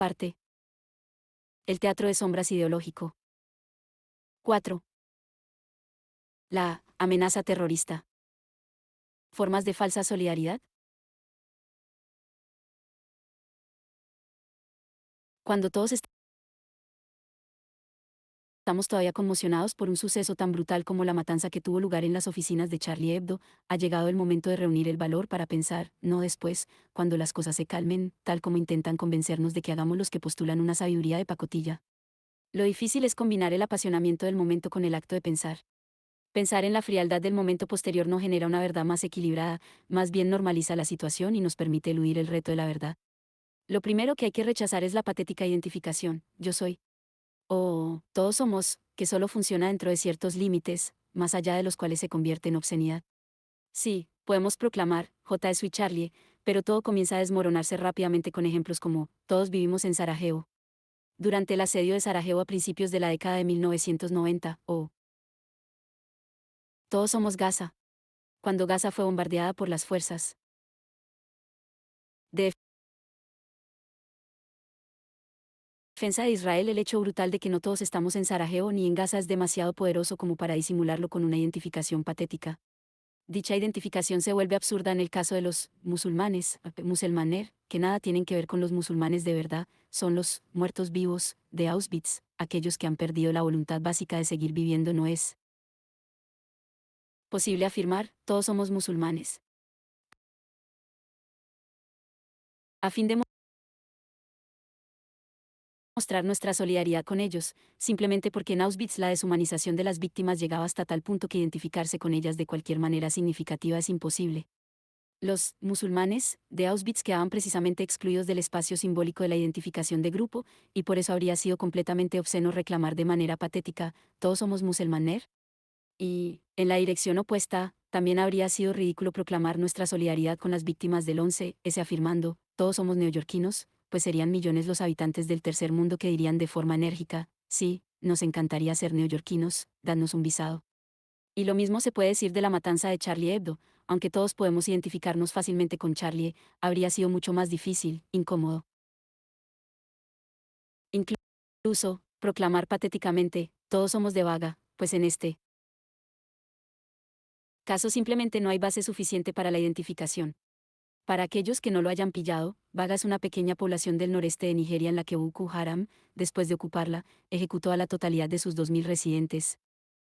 Parte. El teatro de sombras ideológico. 4. La amenaza terrorista. Formas de falsa solidaridad. Cuando todos estamos todavía conmocionados por un suceso tan brutal como la matanza que tuvo lugar en las oficinas de Charlie Hebdo, ha llegado el momento de reunir el valor para pensar, no después, cuando las cosas se calmen, tal como intentan convencernos de que hagamos los que postulan una sabiduría de pacotilla. Lo difícil es combinar el apasionamiento del momento con el acto de pensar. Pensar en la frialdad del momento posterior no genera una verdad más equilibrada, más bien normaliza la situación y nos permite eludir el reto de la verdad. Lo primero que hay que rechazar es la patética identificación, yo soy. O todos somos, que solo funciona dentro de ciertos límites, más allá de los cuales se convierte en obscenidad. Sí, podemos proclamar, J. Soy Charlie, pero todo comienza a desmoronarse rápidamente con ejemplos como, todos vivimos en Sarajevo. Durante el asedio de Sarajevo a principios de la década de 1990, o todos somos Gaza. Cuando Gaza fue bombardeada por las fuerzas de defensa de Israel, el hecho brutal de que no todos estamos en Sarajevo ni en Gaza es demasiado poderoso como para disimularlo con una identificación patética. Dicha identificación se vuelve absurda en el caso de los musulmanes, muselmaner, que nada tienen que ver con los musulmanes de verdad, son los muertos vivos de Auschwitz, aquellos que han perdido la voluntad básica de seguir viviendo. No es posible afirmar, todos somos musulmanes. A fin de mostrar nuestra solidaridad con ellos, simplemente porque en Auschwitz la deshumanización de las víctimas llegaba hasta tal punto que identificarse con ellas de cualquier manera significativa es imposible. Los musulmanes de Auschwitz quedaban precisamente excluidos del espacio simbólico de la identificación de grupo, y por eso habría sido completamente obsceno reclamar de manera patética, todos somos musulmaner. Y, en la dirección opuesta, también habría sido ridículo proclamar nuestra solidaridad con las víctimas del 11S afirmando, todos somos neoyorquinos, pues serían millones los habitantes del tercer mundo que dirían de forma enérgica, sí, nos encantaría ser neoyorquinos, danos un visado. Y lo mismo se puede decir de la matanza de Charlie Hebdo, aunque todos podemos identificarnos fácilmente con Charlie, habría sido mucho más difícil, incómodo. Incluso, proclamar patéticamente, todos somos de Vaga, pues en este caso simplemente no hay base suficiente para la identificación. Para aquellos que no lo hayan pillado, Vaga es una pequeña población del noreste de Nigeria en la que Boko Haram, después de ocuparla, ejecutó a la totalidad de sus 2000 residentes.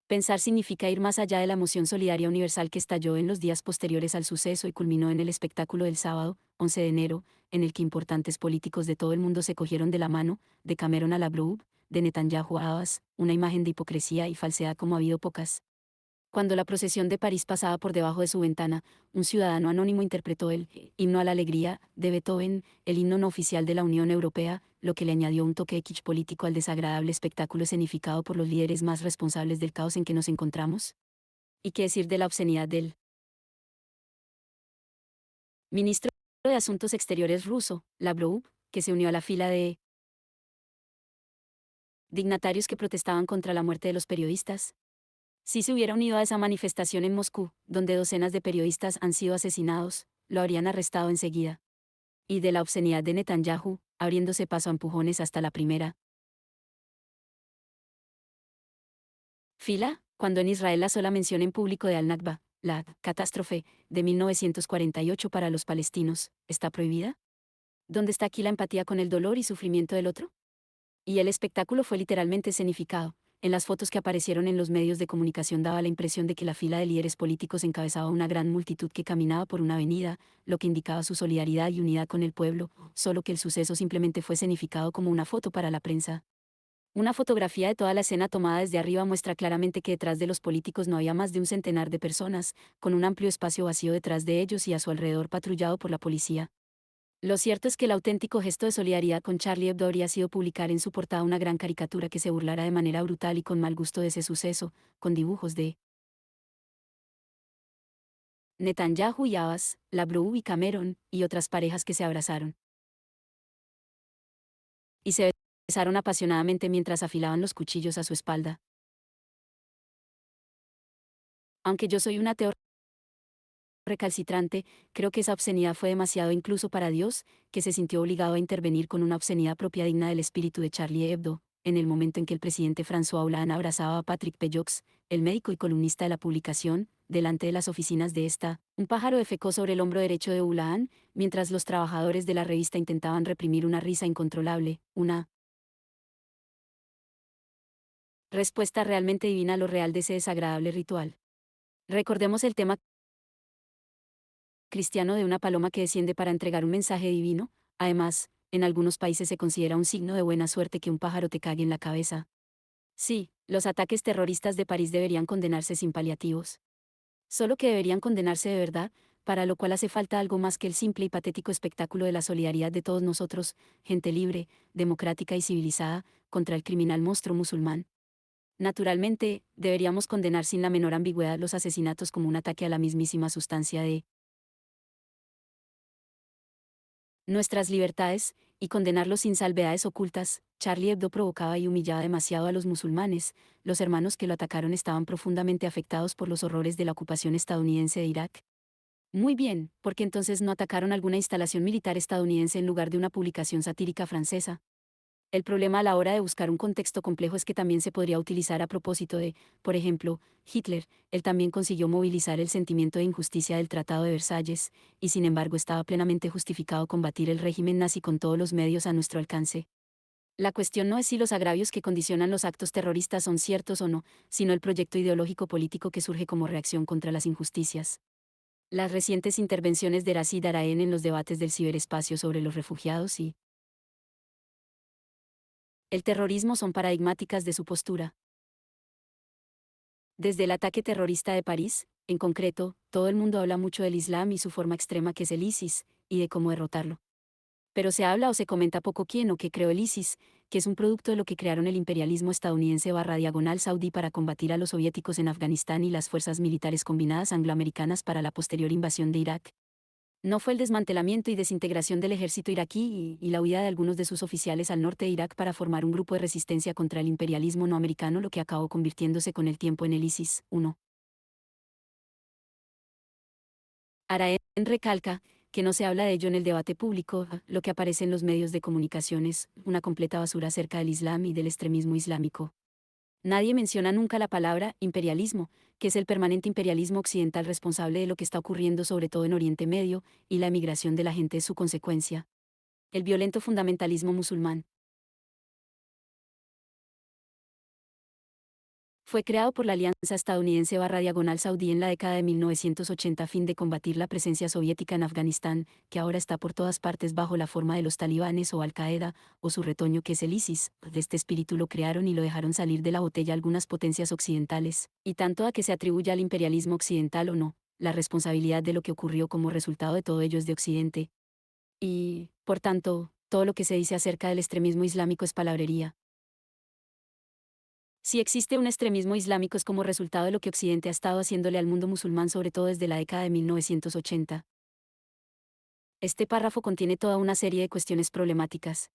Pensar significa ir más allá de la emoción solidaria universal que estalló en los días posteriores al suceso y culminó en el espectáculo del sábado, 11 de enero, en el que importantes políticos de todo el mundo se cogieron de la mano, de Cameron a Lavrov, de Netanyahu a Abbas, una imagen de hipocresía y falsedad como ha habido pocas. Cuando la procesión de París pasaba por debajo de su ventana, un ciudadano anónimo interpretó el himno a la alegría de Beethoven, el himno no oficial de la Unión Europea, lo que le añadió un toque de kitsch político al desagradable espectáculo escenificado por los líderes más responsables del caos en que nos encontramos. ¿Y qué decir de la obscenidad del ministro de Asuntos Exteriores ruso, Lavrov, que se unió a la fila de dignatarios que protestaban contra la muerte de los periodistas? Si se hubiera unido a esa manifestación en Moscú, donde docenas de periodistas han sido asesinados, lo habrían arrestado enseguida. Y de la obscenidad de Netanyahu, abriéndose paso a empujones hasta la primera fila, cuando en Israel la sola mención en público de Al-Nakba, la catástrofe de 1948 para los palestinos, está prohibida. ¿Dónde está aquí la empatía con el dolor y sufrimiento del otro? Y el espectáculo fue literalmente escenificado. En las fotos que aparecieron en los medios de comunicación daba la impresión de que la fila de líderes políticos encabezaba una gran multitud que caminaba por una avenida, lo que indicaba su solidaridad y unidad con el pueblo, solo que el suceso simplemente fue escenificado como una foto para la prensa. Una fotografía de toda la escena tomada desde arriba muestra claramente que detrás de los políticos no había más de un centenar de personas, con un amplio espacio vacío detrás de ellos y a su alrededor patrullado por la policía. Lo cierto es que el auténtico gesto de solidaridad con Charlie Hebdo habría sido publicar en su portada una gran caricatura que se burlara de manera brutal y con mal gusto de ese suceso, con dibujos de Netanyahu y Abbas, Lavrov y Cameron, y otras parejas que se abrazaron y se besaron apasionadamente mientras afilaban los cuchillos a su espalda. Aunque yo soy un ateo recalcitrante, creo que esa obscenidad fue demasiado incluso para Dios, que se sintió obligado a intervenir con una obscenidad propia digna del espíritu de Charlie Hebdo, en el momento en que el presidente François Hollande abrazaba a Patrick Pelloux, el médico y columnista de la publicación, delante de las oficinas de esta, un pájaro defecó sobre el hombro derecho de Hollande, mientras los trabajadores de la revista intentaban reprimir una risa incontrolable, una respuesta realmente divina a lo real de ese desagradable ritual. Recordemos el tema cristiano de una paloma que desciende para entregar un mensaje divino. Además, en algunos países se considera un signo de buena suerte que un pájaro te cague en la cabeza. Sí, los ataques terroristas de París deberían condenarse sin paliativos. Solo que deberían condenarse de verdad, para lo cual hace falta algo más que el simple y patético espectáculo de la solidaridad de todos nosotros, gente libre, democrática y civilizada, contra el criminal monstruo musulmán. Naturalmente, deberíamos condenar sin la menor ambigüedad los asesinatos como un ataque a la mismísima sustancia de nuestras libertades, y condenarlos sin salvedades ocultas. Charlie Hebdo provocaba y humillaba demasiado a los musulmanes. Los hermanos que lo atacaron estaban profundamente afectados por los horrores de la ocupación estadounidense de Irak. Muy bien, ¿por qué entonces no atacaron alguna instalación militar estadounidense en lugar de una publicación satírica francesa? El problema a la hora de buscar un contexto complejo es que también se podría utilizar a propósito de, por ejemplo, Hitler. Él también consiguió movilizar el sentimiento de injusticia del Tratado de Versalles, y sin embargo estaba plenamente justificado combatir el régimen nazi con todos los medios a nuestro alcance. La cuestión no es si los agravios que condicionan los actos terroristas son ciertos o no, sino el proyecto ideológico político que surge como reacción contra las injusticias. Las recientes intervenciones de Rashid Araeen en los debates del ciberespacio sobre los refugiados y el terrorismo son paradigmáticas de su postura. Desde el ataque terrorista de París, en concreto, todo el mundo habla mucho del Islam y su forma extrema que es el ISIS, y de cómo derrotarlo. Pero se habla o se comenta poco quién o qué creó el ISIS, que es un producto de lo que crearon el imperialismo estadounidense barra diagonal saudí para combatir a los soviéticos en Afganistán y las fuerzas militares combinadas angloamericanas para la posterior invasión de Irak. No fue el desmantelamiento y desintegración del ejército iraquí y la huida de algunos de sus oficiales al norte de Irak para formar un grupo de resistencia contra el imperialismo no americano lo que acabó convirtiéndose con el tiempo en el ISIS. 1. Araen recalca que no se habla de ello en el debate público, lo que aparece en los medios de comunicación es una completa basura acerca del Islam y del extremismo islámico. Nadie menciona nunca la palabra imperialismo, que es el permanente imperialismo occidental responsable de lo que está ocurriendo sobre todo en Oriente Medio, y la emigración de la gente es su consecuencia. El violento fundamentalismo musulmán fue creado por la Alianza Estadounidense barra diagonal saudí en la década de 1980 a fin de combatir la presencia soviética en Afganistán, que ahora está por todas partes bajo la forma de los talibanes o Al-Qaeda, o su retoño que es el ISIS. De este espíritu lo crearon y lo dejaron salir de la botella algunas potencias occidentales, y tanto a que se atribuya al imperialismo occidental o no, la responsabilidad de lo que ocurrió como resultado de todo ello es de Occidente. Y, por tanto, todo lo que se dice acerca del extremismo islámico es palabrería. Si existe un extremismo islámico es como resultado de lo que Occidente ha estado haciéndole al mundo musulmán sobre todo desde la década de 1980. Este párrafo contiene toda una serie de cuestiones problemáticas.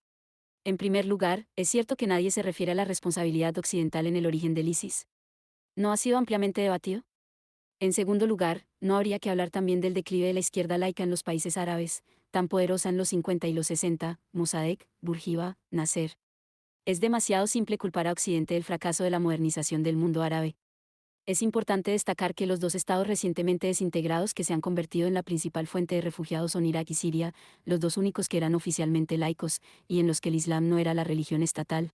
En primer lugar, es cierto que nadie se refiere a la responsabilidad occidental en el origen del ISIS. ¿No ha sido ampliamente debatido? En segundo lugar, ¿no habría que hablar también del declive de la izquierda laica en los países árabes, tan poderosa en los 50 y los 60, Mossadegh, Bourguiba, Nasser? Es demasiado simple culpar a Occidente del fracaso de la modernización del mundo árabe. Es importante destacar que los dos estados recientemente desintegrados que se han convertido en la principal fuente de refugiados son Irak y Siria, los dos únicos que eran oficialmente laicos, y en los que el Islam no era la religión estatal.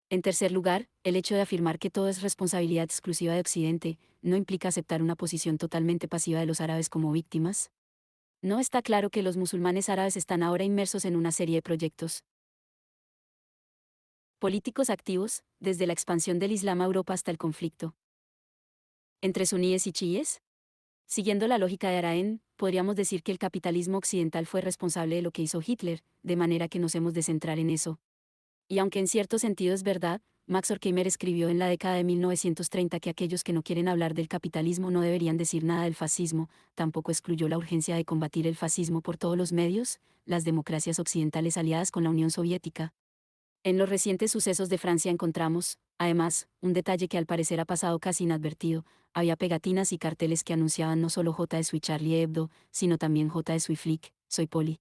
En tercer lugar, el hecho de afirmar que todo es responsabilidad exclusiva de Occidente, no implica aceptar una posición totalmente pasiva de los árabes como víctimas. No está claro que los musulmanes árabes están ahora inmersos en una serie de proyectos políticos activos, desde la expansión del Islam a Europa hasta el conflicto entre suníes y chiíes. Siguiendo la lógica de Araen, podríamos decir que el capitalismo occidental fue responsable de lo que hizo Hitler, de manera que nos hemos de centrar en eso. Y aunque en cierto sentido es verdad, Max Horkheimer escribió en la década de 1930 que aquellos que no quieren hablar del capitalismo no deberían decir nada del fascismo, tampoco excluyó la urgencia de combatir el fascismo por todos los medios, las democracias occidentales aliadas con la Unión Soviética. En los recientes sucesos de Francia encontramos, Además, un detalle que al parecer ha pasado casi inadvertido, había pegatinas y carteles que anunciaban no solo JSU y Charlie Hebdo, sino también JSU y Flick, Soy Poli.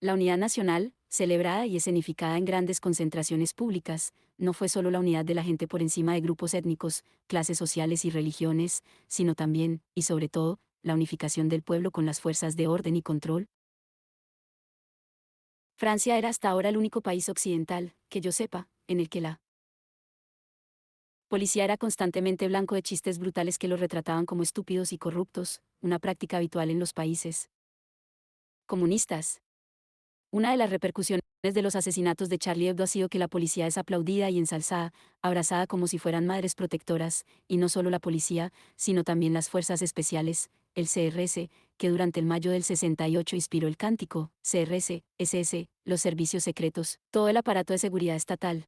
La unidad nacional, celebrada y escenificada en grandes concentraciones públicas, no fue solo la unidad de la gente por encima de grupos étnicos, clases sociales y religiones, sino también, y sobre todo, la unificación del pueblo con las fuerzas de orden y control. Francia era hasta ahora el único país occidental, que yo sepa, en el que la policía era constantemente blanco de chistes brutales que los retrataban como estúpidos y corruptos, una práctica habitual en los países comunistas. Una de las repercusiones de los asesinatos de Charlie Hebdo ha sido que la policía es aplaudida y ensalzada, abrazada como si fueran madres protectoras, y no solo la policía, sino también las fuerzas especiales, el CRS, que durante el mayo del 68 inspiró el cántico, CRS, SS, los servicios secretos, todo el aparato de seguridad estatal.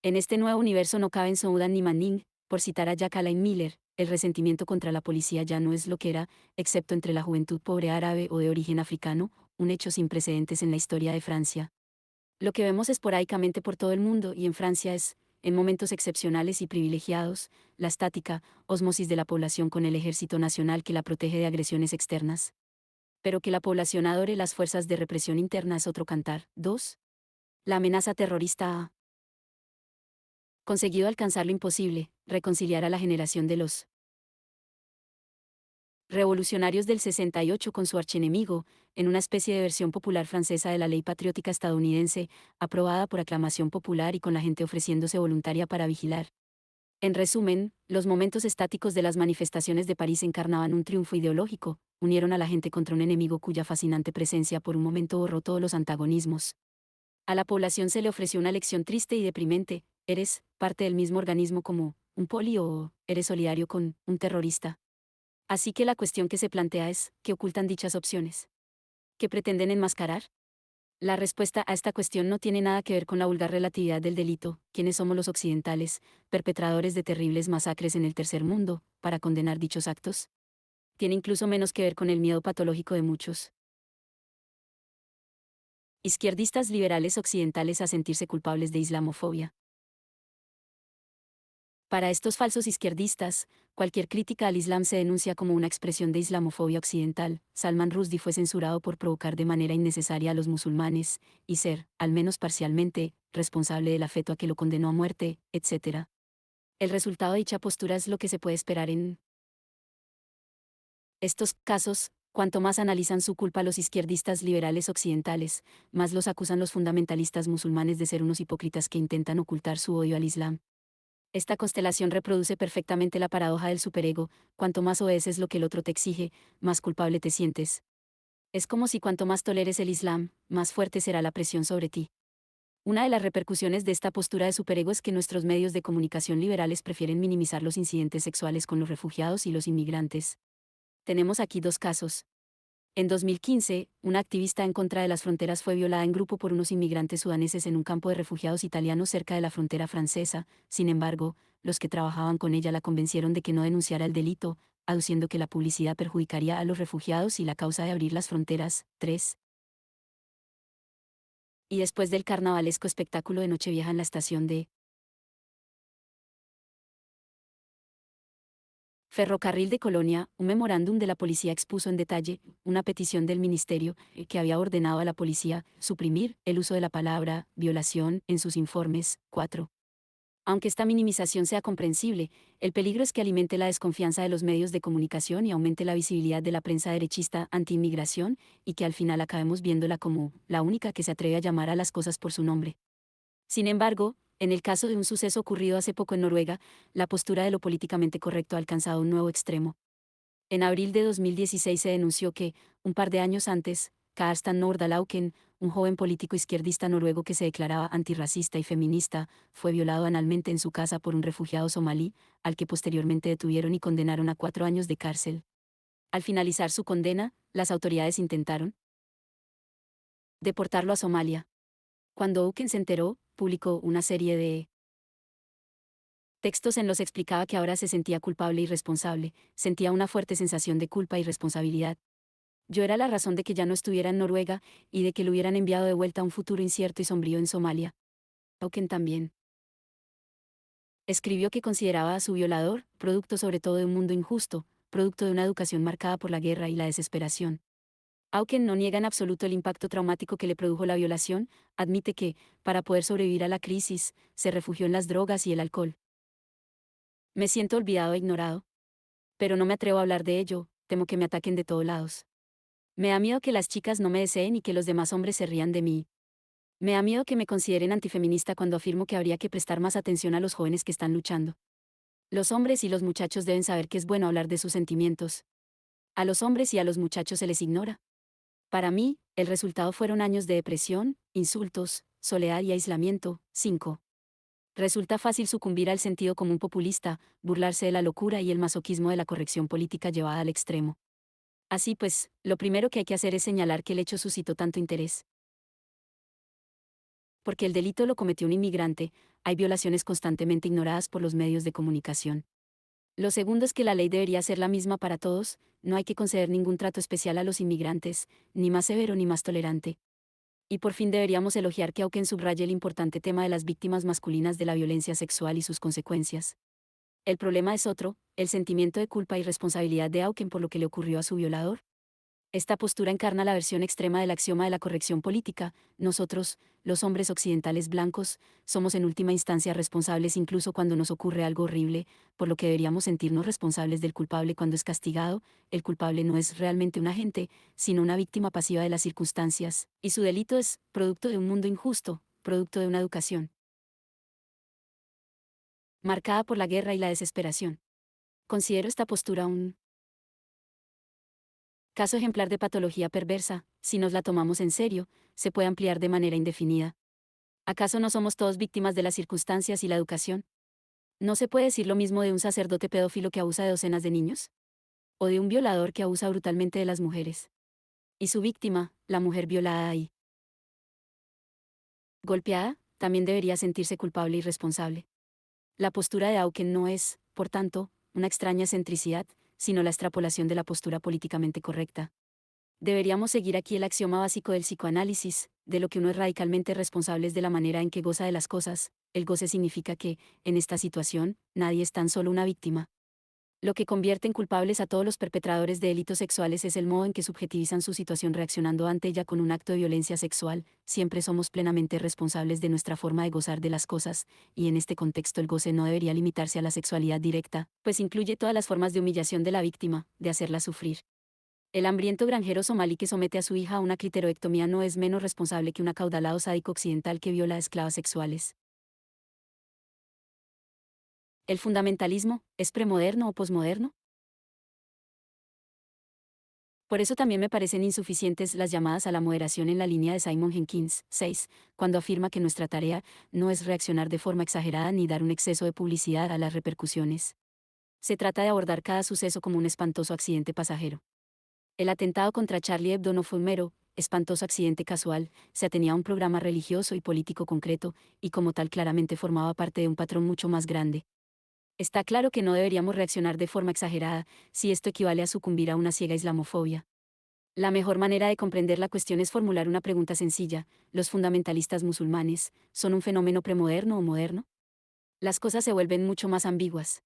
En este nuevo universo no caben Soudan ni Manning, por citar a Jack Alain Miller, el resentimiento contra la policía ya no es lo que era, excepto entre la juventud pobre árabe o de origen africano, un hecho sin precedentes en la historia de Francia. Lo que vemos esporádicamente por todo el mundo y en Francia es, en momentos excepcionales y privilegiados, la estática osmosis de la población con el ejército nacional que la protege de agresiones externas. Pero que la población adore las fuerzas de represión interna es otro cantar. 2. La amenaza terrorista ha conseguido alcanzar lo imposible, reconciliar a la generación de los revolucionarios del 68 con su archienemigo, en una especie de versión popular francesa de la ley patriótica estadounidense, aprobada por aclamación popular y con la gente ofreciéndose voluntaria para vigilar. En resumen, los momentos estáticos de las manifestaciones de París encarnaban un triunfo ideológico, unieron a la gente contra un enemigo cuya fascinante presencia por un momento borró todos los antagonismos. A la población se le ofreció una lección triste y deprimente: eres parte del mismo organismo como un poli o eres solidario con un terrorista. Así que la cuestión que se plantea es, ¿qué ocultan dichas opciones? ¿Qué pretenden enmascarar? La respuesta a esta cuestión no tiene nada que ver con la vulgar relatividad del delito, quiénes somos los occidentales, perpetradores de terribles masacres en el tercer mundo, para condenar dichos actos. Tiene incluso menos que ver con el miedo patológico de muchos izquierdistas liberales occidentales a sentirse culpables de islamofobia. Para estos falsos izquierdistas, cualquier crítica al Islam se denuncia como una expresión de islamofobia occidental. Salman Rushdie fue censurado por provocar de manera innecesaria a los musulmanes, y ser, al menos parcialmente, responsable de la fetua que lo condenó a muerte, etc. El resultado de dicha postura es lo que se puede esperar en estos casos. Cuanto más analizan su culpa los izquierdistas liberales occidentales, más los acusan los fundamentalistas musulmanes de ser unos hipócritas que intentan ocultar su odio al Islam. Esta constelación reproduce perfectamente la paradoja del superego: cuanto más obedeces lo que el otro te exige, más culpable te sientes. Es como si cuanto más toleres el Islam, más fuerte será la presión sobre ti. Una de las repercusiones de esta postura de superego es que nuestros medios de comunicación liberales prefieren minimizar los incidentes sexuales con los refugiados y los inmigrantes. Tenemos aquí dos casos. En 2015, una activista en contra de las fronteras fue violada en grupo por unos inmigrantes sudaneses en un campo de refugiados italianos cerca de la frontera francesa. Sin embargo, los que trabajaban con ella la convencieron de que no denunciara el delito, aduciendo que la publicidad perjudicaría a los refugiados y la causa de abrir las fronteras. 3. Y después del carnavalesco espectáculo de Nochevieja en la estación de Ferrocarril de Colonia, un memorándum de la policía expuso en detalle una petición del ministerio que había ordenado a la policía suprimir el uso de la palabra violación en sus informes. 4. Aunque esta minimización sea comprensible, el peligro es que alimente la desconfianza de los medios de comunicación y aumente la visibilidad de la prensa derechista anti-inmigración, y que al final acabemos viéndola como la única que se atreve a llamar a las cosas por su nombre. Sin embargo, en el caso de un suceso ocurrido hace poco en Noruega, la postura de lo políticamente correcto ha alcanzado un nuevo extremo. En abril de 2016 se denunció que, un par de años antes, Karsten Nordalauken, un joven político izquierdista noruego que se declaraba antirracista y feminista, fue violado analmente en su casa por un refugiado somalí, al que posteriormente detuvieron y condenaron a 4 años de cárcel. Al finalizar su condena, las autoridades intentaron deportarlo a Somalia. Cuando Auken se enteró, publicó una serie de textos en los que explicaba que ahora se sentía culpable y responsable, sentía una fuerte sensación de culpa y responsabilidad. Yo era la razón de que ya no estuviera en Noruega, y de que lo hubieran enviado de vuelta a un futuro incierto y sombrío en Somalia. Auken también Escribió que consideraba a su violador, producto sobre todo de un mundo injusto, producto de una educación marcada por la guerra y la desesperación. Auken no niega en absoluto el impacto traumático que le produjo la violación, admite que, para poder sobrevivir a la crisis, se refugió en las drogas y el alcohol. Me siento olvidado e ignorado. Pero no me atrevo a hablar de ello, temo que me ataquen de todos lados. Me da miedo que las chicas no me deseen y que los demás hombres se rían de mí. Me da miedo que me consideren antifeminista cuando afirmo que habría que prestar más atención a los jóvenes que están luchando. Los hombres y los muchachos deben saber que es bueno hablar de sus sentimientos. A los hombres y a los muchachos se les ignora. Para mí, el resultado fueron años de depresión, insultos, soledad y aislamiento. 5. Resulta fácil sucumbir al sentido común populista, burlarse de la locura y el masoquismo de la corrección política llevada al extremo. Así pues, lo primero que hay que hacer es señalar que el hecho suscitó tanto interés. Porque el delito lo cometió un inmigrante, hay violaciones constantemente ignoradas por los medios de comunicación. Lo segundo es que la ley debería ser la misma para todos, no hay que conceder ningún trato especial a los inmigrantes, ni más severo ni más tolerante. Y por fin deberíamos elogiar que Auken subraye el importante tema de las víctimas masculinas de la violencia sexual y sus consecuencias. El problema es otro, el sentimiento de culpa y responsabilidad de Auken por lo que le ocurrió a su violador. Esta postura encarna la versión extrema del axioma de la corrección política: nosotros, los hombres occidentales blancos, somos en última instancia responsables incluso cuando nos ocurre algo horrible, por lo que deberíamos sentirnos responsables del culpable cuando es castigado. El culpable no es realmente un agente, sino una víctima pasiva de las circunstancias, y su delito es producto de un mundo injusto, producto de una educación marcada por la guerra y la desesperación. Considero esta postura un caso ejemplar de patología perversa. Si nos la tomamos en serio, se puede ampliar de manera indefinida. ¿Acaso no somos todos víctimas de las circunstancias y la educación? ¿No se puede decir lo mismo de un sacerdote pedófilo que abusa de docenas de niños? ¿O de un violador que abusa brutalmente de las mujeres? Y su víctima, la mujer violada y golpeada, también debería sentirse culpable y responsable. La postura de Auken no es, por tanto, una extraña excentricidad, sino la extrapolación de la postura políticamente correcta. Deberíamos seguir aquí el axioma básico del psicoanálisis: de lo que uno es radicalmente responsable es de la manera en que goza de las cosas. El goce significa que, en esta situación, nadie es tan solo una víctima. Lo que convierte en culpables a todos los perpetradores de delitos sexuales es el modo en que subjetivizan su situación reaccionando ante ella con un acto de violencia sexual. Siempre somos plenamente responsables de nuestra forma de gozar de las cosas, y en este contexto el goce no debería limitarse a la sexualidad directa, pues incluye todas las formas de humillación de la víctima, de hacerla sufrir. El hambriento granjero somalí que somete a su hija a una cliteroectomía no es menos responsable que un acaudalado sádico occidental que viola a esclavas sexuales. ¿El fundamentalismo es premoderno o posmoderno? Por eso también me parecen insuficientes las llamadas a la moderación en la línea de Simon Jenkins. 6. Cuando afirma que nuestra tarea no es reaccionar de forma exagerada ni dar un exceso de publicidad a las repercusiones. Se trata de abordar cada suceso como un espantoso accidente pasajero. El atentado contra Charlie Hebdo no fue un mero, espantoso accidente casual, se atenía a un programa religioso y político concreto, y como tal claramente formaba parte de un patrón mucho más grande. Está claro que no deberíamos reaccionar de forma exagerada, si esto equivale a sucumbir a una ciega islamofobia. La mejor manera de comprender la cuestión es formular una pregunta sencilla: ¿los fundamentalistas musulmanes son un fenómeno premoderno o moderno? Las cosas se vuelven mucho más ambiguas.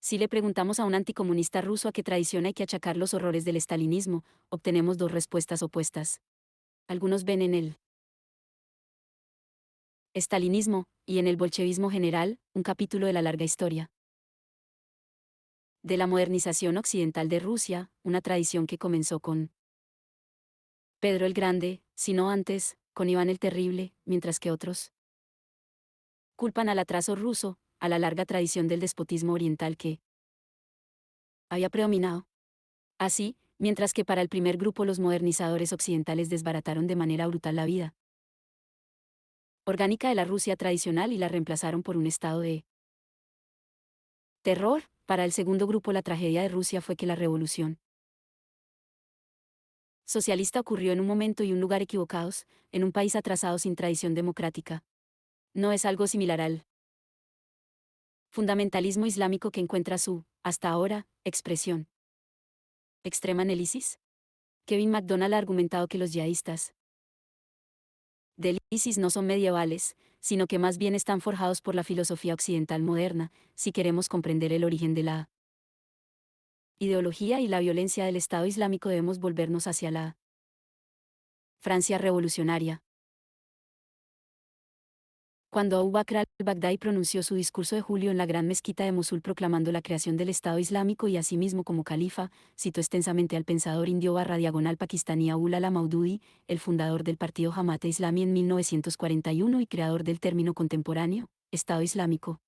Si le preguntamos a un anticomunista ruso a qué tradición hay que achacar los horrores del estalinismo, obtenemos dos respuestas opuestas. Algunos ven en el estalinismo, y en el bolchevismo general, un capítulo de la larga historia de la modernización occidental de Rusia, una tradición que comenzó con Pedro el Grande, sino antes, con Iván el Terrible, mientras que otros culpan al atraso ruso, a la larga tradición del despotismo oriental que había predominado. Así, mientras que para el primer grupo los modernizadores occidentales desbarataron de manera brutal la vida orgánica de la Rusia tradicional y la reemplazaron por un estado de terror, para el segundo grupo la tragedia de Rusia fue que la revolución socialista ocurrió en un momento y un lugar equivocados, en un país atrasado sin tradición democrática. No es algo similar al fundamentalismo islámico que encuentra su, hasta ahora, expresión extrema en el ISIS. Kevin MacDonald ha argumentado que los yihadistas del ISIS no son medievales, sino que más bien están forjados por la filosofía occidental moderna, si queremos comprender el origen de la ideología y la violencia del Estado Islámico debemos volvernos hacia la Francia revolucionaria. Cuando Abu Bakr al-Baghdadi pronunció su discurso de julio en la gran mezquita de Mosul proclamando la creación del Estado Islámico y asimismo como califa, citó extensamente al pensador indio pakistaní Aulala Maududi, el fundador del partido Jamaat Islami en 1941 y creador del término contemporáneo, Estado Islámico.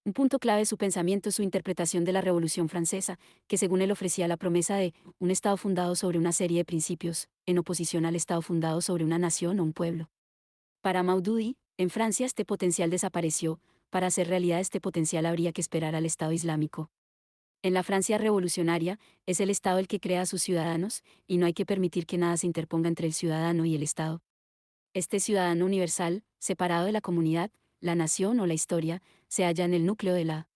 Un punto clave de su pensamiento es su interpretación de la Revolución Francesa, que según él ofrecía la promesa de un Estado fundado sobre una serie de principios, en oposición al Estado fundado sobre una nación o un pueblo. Para Maududi, en Francia este potencial desapareció, para hacer realidad este potencial habría que esperar al Estado Islámico. En la Francia revolucionaria, es el Estado el que crea a sus ciudadanos, y no hay que permitir que nada se interponga entre el ciudadano y el Estado. Este ciudadano universal, separado de la comunidad, la nación o la historia, se halla en el núcleo de la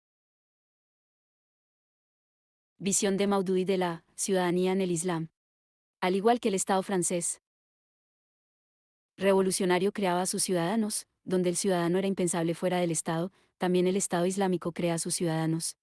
visión de Maududi de la ciudadanía en el Islam. Al igual que el Estado francés revolucionario creaba a sus ciudadanos, donde el ciudadano era impensable fuera del Estado, también el Estado Islámico crea a sus ciudadanos.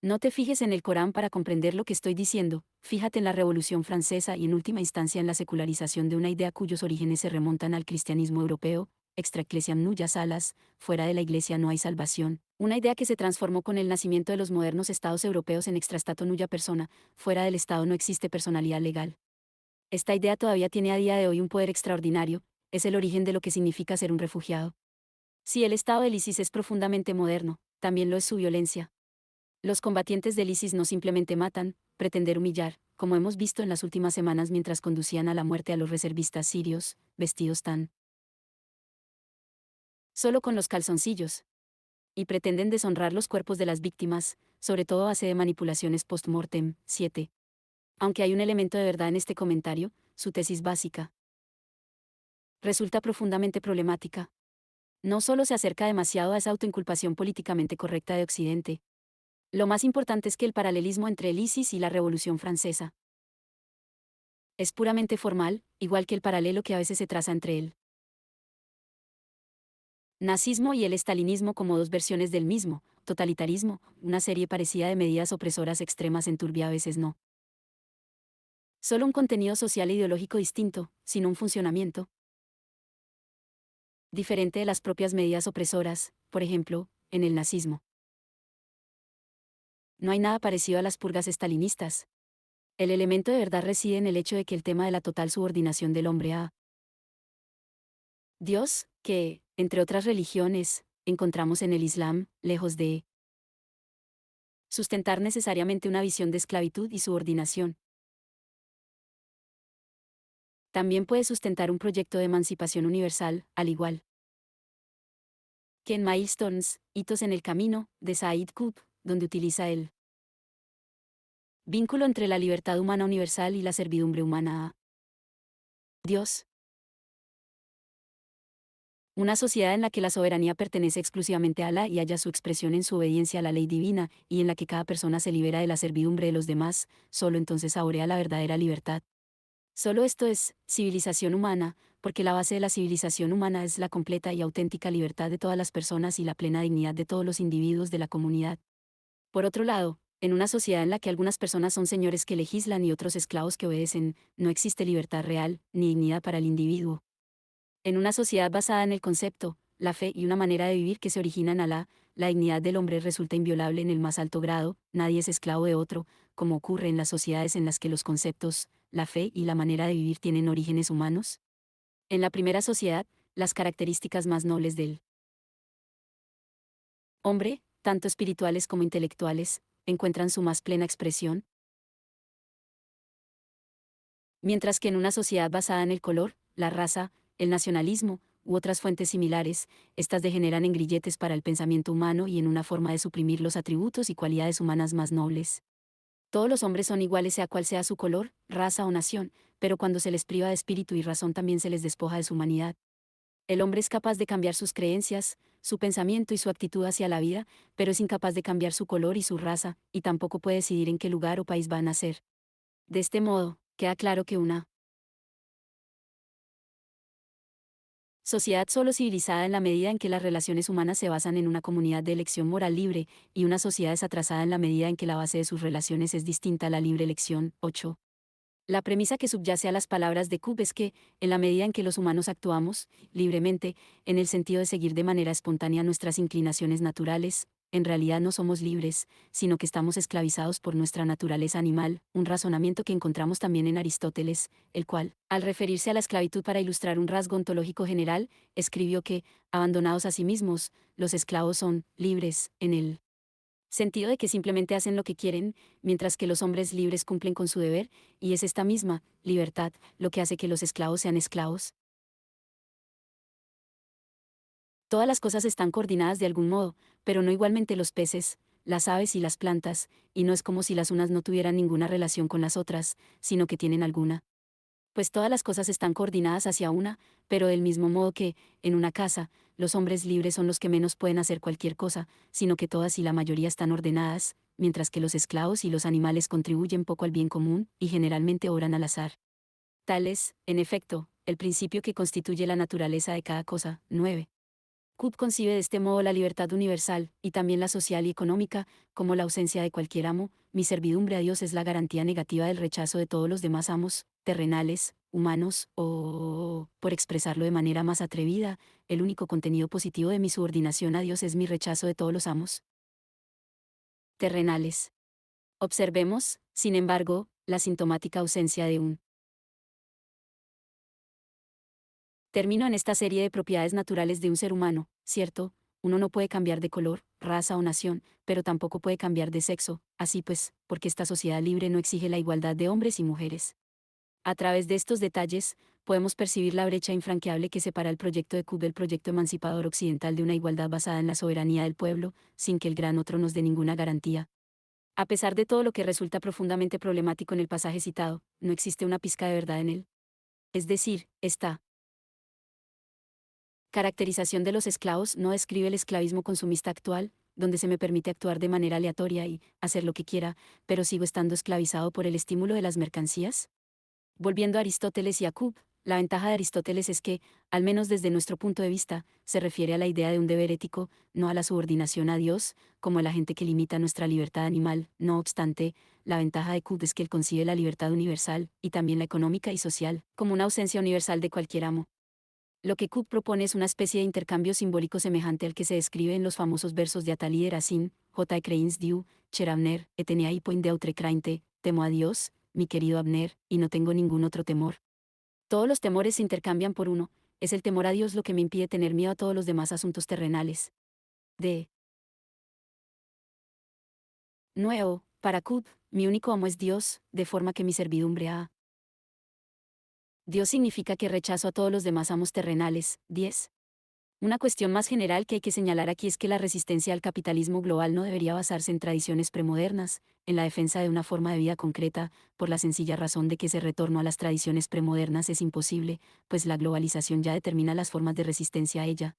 No te fijes en el Corán para comprender lo que estoy diciendo, fíjate en la Revolución Francesa y en última instancia en la secularización de una idea cuyos orígenes se remontan al cristianismo europeo, extra ecclesiam nulla salas, fuera de la Iglesia no hay salvación, una idea que se transformó con el nacimiento de los modernos estados europeos en extra stato nulla persona, fuera del Estado no existe personalidad legal. Esta idea todavía tiene a día de hoy un poder extraordinario, es el origen de lo que significa ser un refugiado. Si el Estado del ISIS es profundamente moderno, también lo es su violencia. Los combatientes del ISIS no simplemente matan, pretender humillar, como hemos visto en las últimas semanas mientras conducían a la muerte a los reservistas sirios, vestidos tan solo con los calzoncillos. Y pretenden deshonrar los cuerpos de las víctimas, sobre todo a base de manipulaciones post-mortem. 7. Aunque hay un elemento de verdad en este comentario, su tesis básica resulta profundamente problemática. No solo se acerca demasiado a esa autoinculpación políticamente correcta de Occidente. Lo más importante es que el paralelismo entre el ISIS y la Revolución Francesa es puramente formal, igual que el paralelo que a veces se traza entre el nazismo y el estalinismo como dos versiones del mismo, totalitarismo, una serie parecida de medidas opresoras extremas enturbia a veces no. Solo un contenido social e ideológico distinto, sino un funcionamiento diferente de las propias medidas opresoras, por ejemplo, en el nazismo. No hay nada parecido a las purgas estalinistas. El elemento de verdad reside en el hecho de que el tema de la total subordinación del hombre a Dios, que, entre otras religiones, encontramos en el Islam, lejos de sustentar necesariamente una visión de esclavitud y subordinación, también puede sustentar un proyecto de emancipación universal, al igual que en Milestones, hitos en el camino, de Said Qutb, donde utiliza el vínculo entre la libertad humana universal y la servidumbre humana a Dios. Una sociedad en la que la soberanía pertenece exclusivamente a Alá y halla su expresión en su obediencia a la ley divina, y en la que cada persona se libera de la servidumbre de los demás, solo entonces saborea la verdadera libertad. Solo esto es civilización humana, porque la base de la civilización humana es la completa y auténtica libertad de todas las personas y la plena dignidad de todos los individuos de la comunidad. Por otro lado, en una sociedad en la que algunas personas son señores que legislan y otros esclavos que obedecen, no existe libertad real, ni dignidad para el individuo. En una sociedad basada en el concepto, la fe y una manera de vivir que se origina en Alá, la dignidad del hombre resulta inviolable en el más alto grado, nadie es esclavo de otro, como ocurre en las sociedades en las que los conceptos, la fe y la manera de vivir tienen orígenes humanos. En la primera sociedad, las características más nobles del hombre, tanto espirituales como intelectuales, encuentran su más plena expresión, mientras que en una sociedad basada en el color, la raza, el nacionalismo, u otras fuentes similares, estas degeneran en grilletes para el pensamiento humano y en una forma de suprimir los atributos y cualidades humanas más nobles. Todos los hombres son iguales sea cual sea su color, raza o nación, pero cuando se les priva de espíritu y razón también se les despoja de su humanidad. El hombre es capaz de cambiar sus creencias, su pensamiento y su actitud hacia la vida, pero es incapaz de cambiar su color y su raza, y tampoco puede decidir en qué lugar o país va a nacer. De este modo, queda claro que una Sociedad solo civilizada en la medida en que las relaciones humanas se basan en una comunidad de elección moral libre, y una sociedad es atrasada en la medida en que la base de sus relaciones es distinta a la libre elección. 8. La premisa que subyace a las palabras de Cobb es que, en la medida en que los humanos actuamos, libremente, en el sentido de seguir de manera espontánea nuestras inclinaciones naturales, en realidad no somos libres, sino que estamos esclavizados por nuestra naturaleza animal, un razonamiento que encontramos también en Aristóteles, el cual, al referirse a la esclavitud para ilustrar un rasgo ontológico general, escribió que, abandonados a sí mismos, los esclavos son libres, en el sentido de que simplemente hacen lo que quieren, mientras que los hombres libres cumplen con su deber, y es esta misma libertad lo que hace que los esclavos sean esclavos. Todas las cosas están coordinadas de algún modo, pero no igualmente los peces, las aves y las plantas, y no es como si las unas no tuvieran ninguna relación con las otras, sino que tienen alguna. Pues todas las cosas están coordinadas hacia una, pero del mismo modo que, en una casa, los hombres libres son los que menos pueden hacer cualquier cosa, sino que todas y la mayoría están ordenadas, mientras que los esclavos y los animales contribuyen poco al bien común, y generalmente obran al azar. Tal es, en efecto, el principio que constituye la naturaleza de cada cosa. 9. Cobb concibe de este modo la libertad universal, y también la social y económica, como la ausencia de cualquier amo. Mi servidumbre a Dios es la garantía negativa del rechazo de todos los demás amos, terrenales, humanos, o, por expresarlo de manera más atrevida, el único contenido positivo de mi subordinación a Dios es mi rechazo de todos los amos terrenales. Observemos, sin embargo, la sintomática ausencia de un término en esta serie de propiedades naturales de un ser humano, ¿cierto? Uno no puede cambiar de color, raza o nación, pero tampoco puede cambiar de sexo, así pues, porque esta sociedad libre no exige la igualdad de hombres y mujeres. A través de estos detalles, podemos percibir la brecha infranqueable que separa el proyecto de Cobb del proyecto emancipador occidental de una igualdad basada en la soberanía del pueblo, sin que el gran otro nos dé ninguna garantía. A pesar de todo lo que resulta profundamente problemático en el pasaje citado, no existe una pizca de verdad en él. Es decir, esta caracterización de los esclavos no describe el esclavismo consumista actual, donde se me permite actuar de manera aleatoria y hacer lo que quiera, pero sigo estando esclavizado por el estímulo de las mercancías. Volviendo a Aristóteles y a Cobb, la ventaja de Aristóteles es que, al menos desde nuestro punto de vista, se refiere a la idea de un deber ético, no a la subordinación a Dios, como el agente que limita nuestra libertad animal. No obstante, la ventaja de Cobb es que él concibe la libertad universal, y también la económica y social, como una ausencia universal de cualquier amo. Lo que Cook propone es una especie de intercambio simbólico semejante al que se describe en los famosos versos de Atali de Racine, J. Cranes Dieu, Cher Abner, etenia point de autre crainte, temo a Dios, mi querido Abner, y no tengo ningún otro temor. Todos los temores se intercambian por uno, es el temor a Dios lo que me impide tener miedo a todos los demás asuntos terrenales. De nuevo, para Cook, mi único amo es Dios, de forma que mi servidumbre a Dios significa que rechazo a todos los demás amos terrenales. 10. Una cuestión más general que hay que señalar aquí es que la resistencia al capitalismo global no debería basarse en tradiciones premodernas, en la defensa de una forma de vida concreta, por la sencilla razón de que ese retorno a las tradiciones premodernas es imposible, pues la globalización ya determina las formas de resistencia a ella.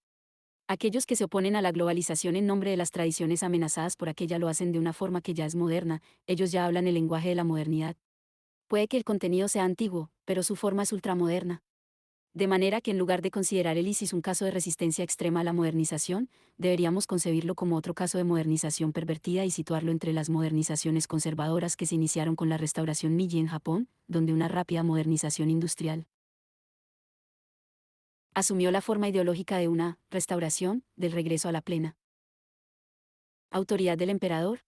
Aquellos que se oponen a la globalización en nombre de las tradiciones amenazadas por aquella lo hacen de una forma que ya es moderna, ellos ya hablan el lenguaje de la modernidad. Puede que el contenido sea antiguo, pero su forma es ultramoderna. De manera que en lugar de considerar el ISIS un caso de resistencia extrema a la modernización, deberíamos concebirlo como otro caso de modernización pervertida y situarlo entre las modernizaciones conservadoras que se iniciaron con la restauración Meiji en Japón, donde una rápida modernización industrial asumió la forma ideológica de una restauración del regreso a la plena autoridad del emperador.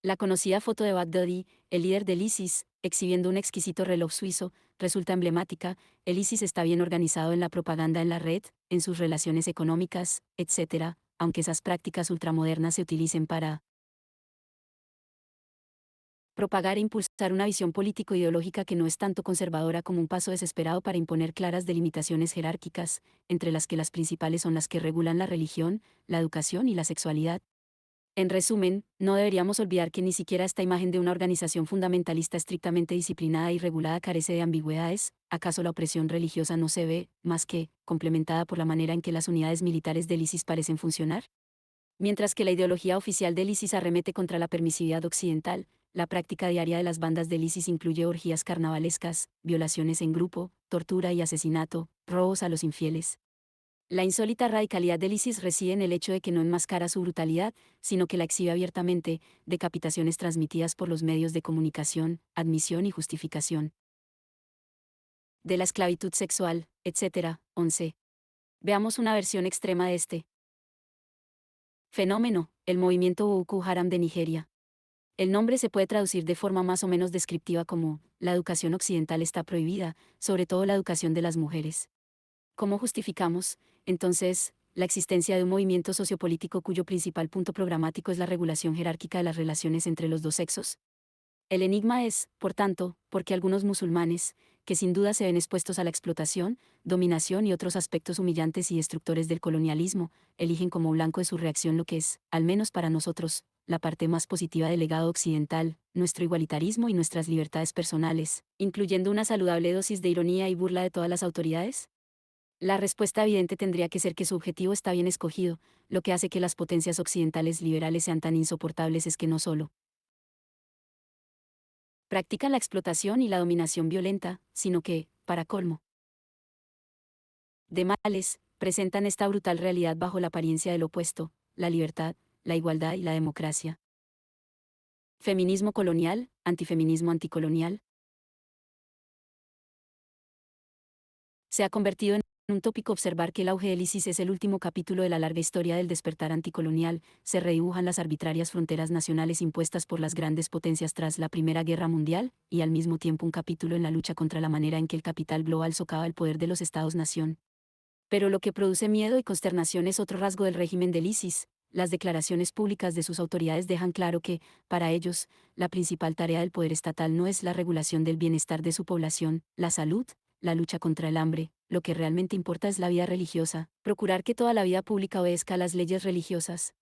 La conocida foto de Baghdadi, el líder del ISIS, exhibiendo un exquisito reloj suizo, resulta emblemática. El ISIS está bien organizado en la propaganda en la red, en sus relaciones económicas, etc., aunque esas prácticas ultramodernas se utilicen para propagar e impulsar una visión político-ideológica que no es tanto conservadora como un paso desesperado para imponer claras delimitaciones jerárquicas, entre las que las principales son las que regulan la religión, la educación y la sexualidad. En resumen, no deberíamos olvidar que ni siquiera esta imagen de una organización fundamentalista estrictamente disciplinada y regulada carece de ambigüedades. ¿Acaso la opresión religiosa no se ve, más que, complementada por la manera en que las unidades militares del ISIS parecen funcionar? Mientras que la ideología oficial del ISIS arremete contra la permisividad occidental, la práctica diaria de las bandas del ISIS incluye orgías carnavalescas, violaciones en grupo, tortura y asesinato, robos a los infieles. La insólita radicalidad del ISIS reside en el hecho de que no enmascara su brutalidad, sino que la exhibe abiertamente, decapitaciones transmitidas por los medios de comunicación, admisión y justificación de la esclavitud sexual, etc. 11. Veamos una versión extrema de este fenómeno, el movimiento Boko Haram de Nigeria. El nombre se puede traducir de forma más o menos descriptiva como, la educación occidental está prohibida, sobre todo la educación de las mujeres. ¿Cómo justificamos, entonces, la existencia de un movimiento sociopolítico cuyo principal punto programático es la regulación jerárquica de las relaciones entre los dos sexos? El enigma es, por tanto, porque algunos musulmanes, que sin duda se ven expuestos a la explotación, dominación y otros aspectos humillantes y destructores del colonialismo, eligen como blanco de su reacción lo que es, al menos para nosotros, la parte más positiva del legado occidental, nuestro igualitarismo y nuestras libertades personales, incluyendo una saludable dosis de ironía y burla de todas las autoridades? La respuesta evidente tendría que ser que su objetivo está bien escogido, lo que hace que las potencias occidentales liberales sean tan insoportables es que no solo practican la explotación y la dominación violenta, sino que, para colmo de males, presentan esta brutal realidad bajo la apariencia del opuesto, la libertad, la igualdad y la democracia. Feminismo colonial, antifeminismo anticolonial. Se ha convertido en un tópico observar que el auge del ISIS es el último capítulo de la larga historia del despertar anticolonial, se redibujan las arbitrarias fronteras nacionales impuestas por las grandes potencias tras la Primera Guerra Mundial, y al mismo tiempo un capítulo en la lucha contra la manera en que el capital global socava el poder de los Estados-nación. Pero lo que produce miedo y consternación es otro rasgo del régimen del ISIS. Las declaraciones públicas de sus autoridades dejan claro que, para ellos, la principal tarea del poder estatal no es la regulación del bienestar de su población, la salud, la lucha contra el hambre, lo que realmente importa es la vida religiosa, procurar que toda la vida pública obedezca a las leyes religiosas.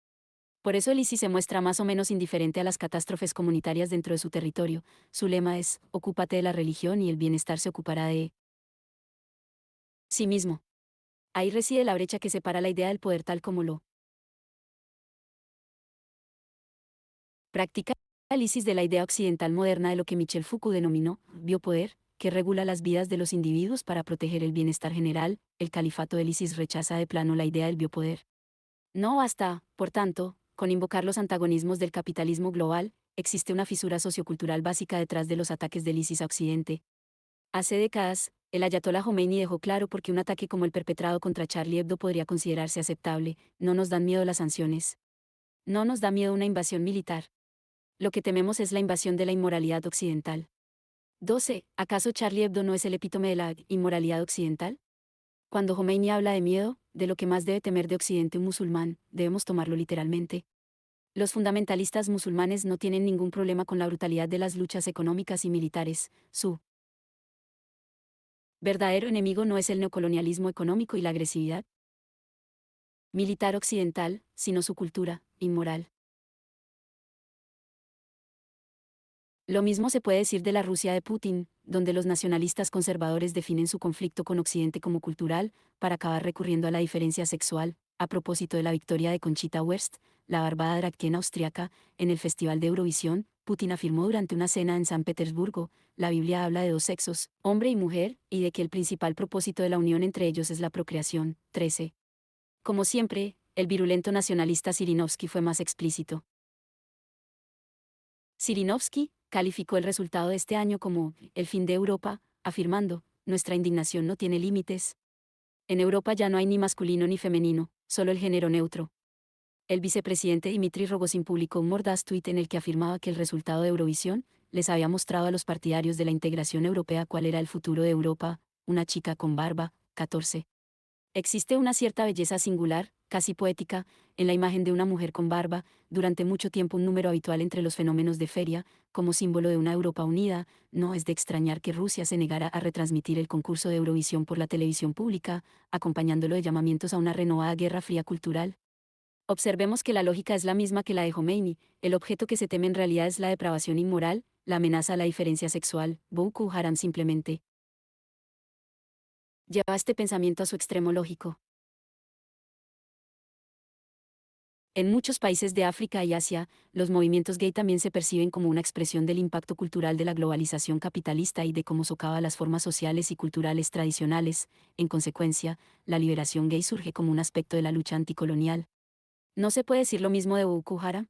Por eso el ISIS se muestra más o menos indiferente a las catástrofes comunitarias dentro de su territorio. Su lema es, ocúpate de la religión y el bienestar se ocupará de sí mismo. Ahí reside la brecha que separa la idea del poder tal como lo practica el ISIS de la idea occidental moderna de lo que Michel Foucault denominó biopoder, que regula las vidas de los individuos para proteger el bienestar general. El califato del ISIS rechaza de plano la idea del biopoder. No basta, por tanto, con invocar los antagonismos del capitalismo global, existe una fisura sociocultural básica detrás de los ataques del ISIS a Occidente. Hace décadas, el ayatolá Jomeini dejó claro por qué un ataque como el perpetrado contra Charlie Hebdo podría considerarse aceptable. No nos dan miedo las sanciones. No nos da miedo una invasión militar. Lo que tememos es la invasión de la inmoralidad occidental. 12. ¿Acaso Charlie Hebdo no es el epítome de la inmoralidad occidental? Cuando Jomeini habla de miedo, de lo que más debe temer de Occidente un musulmán, debemos tomarlo literalmente. Los fundamentalistas musulmanes no tienen ningún problema con la brutalidad de las luchas económicas y militares. Su verdadero enemigo no es el neocolonialismo económico y la agresividad militar occidental, sino su cultura inmoral. Lo mismo se puede decir de la Rusia de Putin, donde los nacionalistas conservadores definen su conflicto con Occidente como cultural, para acabar recurriendo a la diferencia sexual. A propósito de la victoria de Conchita Wurst, la barbada drag queen austriaca, en el Festival de Eurovisión, Putin afirmó durante una cena en San Petersburgo, la Biblia habla de dos sexos, hombre y mujer, y de que el principal propósito de la unión entre ellos es la procreación. 13. Como siempre, el virulento nacionalista Zhirinovsky fue más explícito. Zhirinovsky calificó el resultado de este año como el fin de Europa, afirmando, nuestra indignación no tiene límites. En Europa ya no hay ni masculino ni femenino, solo el género neutro. El vicepresidente Dmitry Rogozin publicó un mordaz tuit en el que afirmaba que el resultado de Eurovisión les había mostrado a los partidarios de la integración europea cuál era el futuro de Europa, una chica con barba. 14. Existe una cierta belleza singular, casi poética, en la imagen de una mujer con barba, durante mucho tiempo un número habitual entre los fenómenos de feria, como símbolo de una Europa unida. No es de extrañar que Rusia se negara a retransmitir el concurso de Eurovisión por la televisión pública, acompañándolo de llamamientos a una renovada guerra fría cultural. Observemos que la lógica es la misma que la de Jomeini, el objeto que se teme en realidad es la depravación inmoral, la amenaza a la diferencia sexual. Boko Haram simplemente lleva este pensamiento a su extremo lógico. En muchos países de África y Asia, los movimientos gay también se perciben como una expresión del impacto cultural de la globalización capitalista y de cómo socava las formas sociales y culturales tradicionales. En consecuencia, la liberación gay surge como un aspecto de la lucha anticolonial. ¿No se puede decir lo mismo de Boko Haram?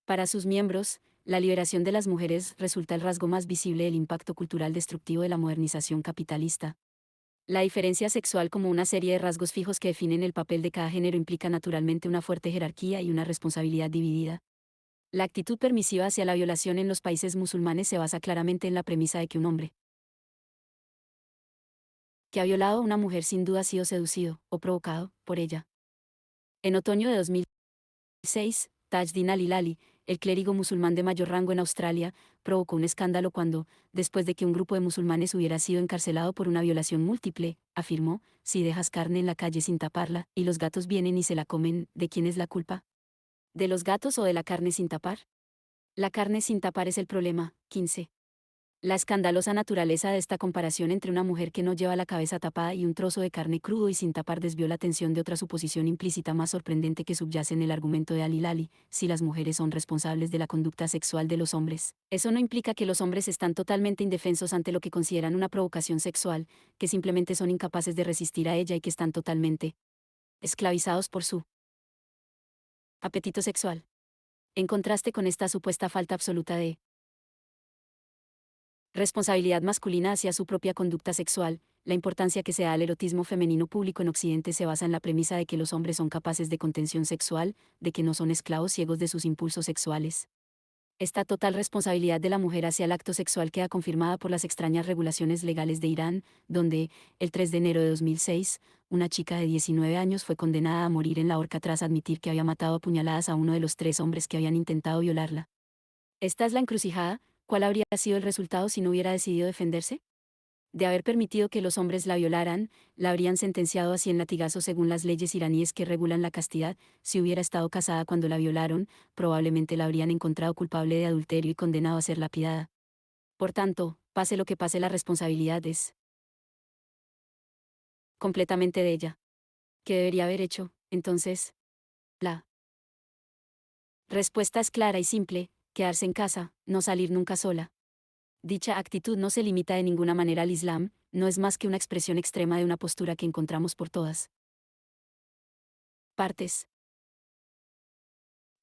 Para sus miembros, la liberación de las mujeres resulta el rasgo más visible del impacto cultural destructivo de la modernización capitalista. La diferencia sexual como una serie de rasgos fijos que definen el papel de cada género implica naturalmente una fuerte jerarquía y una responsabilidad dividida. La actitud permisiva hacia la violación en los países musulmanes se basa claramente en la premisa de que un hombre que ha violado a una mujer sin duda ha sido seducido o provocado por ella. En otoño de 2006, Tajdin al-Hilali, el clérigo musulmán de mayor rango en Australia, provocó un escándalo cuando, después de que un grupo de musulmanes hubiera sido encarcelado por una violación múltiple, afirmó: si dejas carne en la calle sin taparla, y los gatos vienen y se la comen, ¿de quién es la culpa? ¿De los gatos o de la carne sin tapar? La carne sin tapar es el problema. 15. La escandalosa naturaleza de esta comparación entre una mujer que no lleva la cabeza tapada y un trozo de carne crudo y sin tapar desvió la atención de otra suposición implícita más sorprendente que subyace en el argumento de Al-Hilali: si las mujeres son responsables de la conducta sexual de los hombres, eso no implica que los hombres están totalmente indefensos ante lo que consideran una provocación sexual, que simplemente son incapaces de resistir a ella y que están totalmente esclavizados por su apetito sexual. En contraste con esta supuesta falta absoluta de responsabilidad masculina hacia su propia conducta sexual, la importancia que se da al erotismo femenino público en Occidente se basa en la premisa de que los hombres son capaces de contención sexual, de que no son esclavos ciegos de sus impulsos sexuales. Esta total responsabilidad de la mujer hacia el acto sexual queda confirmada por las extrañas regulaciones legales de Irán, donde, el 3 de enero de 2006, una chica de 19 años fue condenada a morir en la horca tras admitir que había matado a puñaladas a uno de los 3 hombres que habían intentado violarla. Esta es la encrucijada. ¿Cuál habría sido el resultado si no hubiera decidido defenderse? De haber permitido que los hombres la violaran, la habrían sentenciado a 100 latigazos según las leyes iraníes que regulan la castidad. Si hubiera estado casada cuando la violaron, probablemente la habrían encontrado culpable de adulterio y condenado a ser lapidada. Por tanto, pase lo que pase, la responsabilidad es completamente de ella. ¿Qué debería haber hecho, entonces? La respuesta es clara y simple: quedarse en casa, no salir nunca sola. Dicha actitud no se limita de ninguna manera al Islam, no es más que una expresión extrema de una postura que encontramos por todas partes.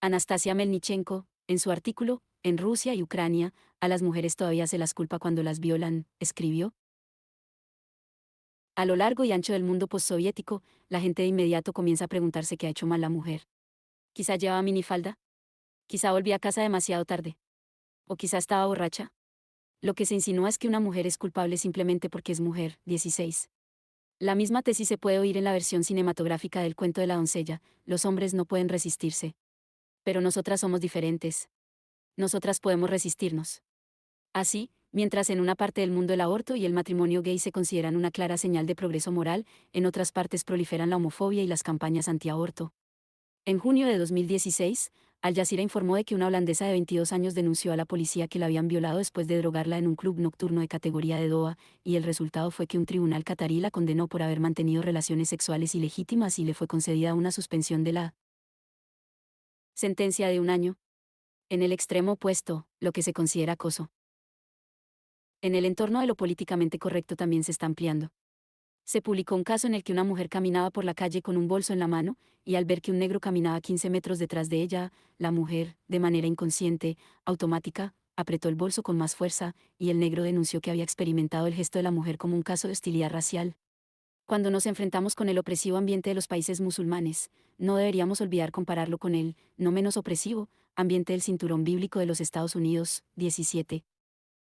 Anastasia Melnichenko, en su artículo, En Rusia y Ucrania, a las mujeres todavía se las culpa cuando las violan, escribió: a lo largo y ancho del mundo postsoviético, la gente de inmediato comienza a preguntarse qué ha hecho mal la mujer. Quizá llevaba minifalda. Quizá volvía a casa demasiado tarde. O quizá estaba borracha. Lo que se insinúa es que una mujer es culpable simplemente porque es mujer. 16. La misma tesis se puede oír en la versión cinematográfica del cuento de la doncella: los hombres no pueden resistirse. Pero nosotras somos diferentes. Nosotras podemos resistirnos. Así, mientras en una parte del mundo el aborto y el matrimonio gay se consideran una clara señal de progreso moral, en otras partes proliferan la homofobia y las campañas antiaborto. En junio de 2016, Al Jazeera informó de que una holandesa de 22 años denunció a la policía que la habían violado después de drogarla en un club nocturno de categoría de Doha, y el resultado fue que un tribunal catarí la condenó por haber mantenido relaciones sexuales ilegítimas y le fue concedida una suspensión de la sentencia de 1 año. En el extremo opuesto, lo que se considera acoso en el entorno de lo políticamente correcto también se está ampliando. Se publicó un caso en el que una mujer caminaba por la calle con un bolso en la mano, y al ver que un negro caminaba 15 metros detrás de ella, la mujer, de manera inconsciente, automática, apretó el bolso con más fuerza, y el negro denunció que había experimentado el gesto de la mujer como un caso de hostilidad racial. Cuando nos enfrentamos con el opresivo ambiente de los países musulmanes, no deberíamos olvidar compararlo con el, no menos opresivo, ambiente del cinturón bíblico de los Estados Unidos. 17.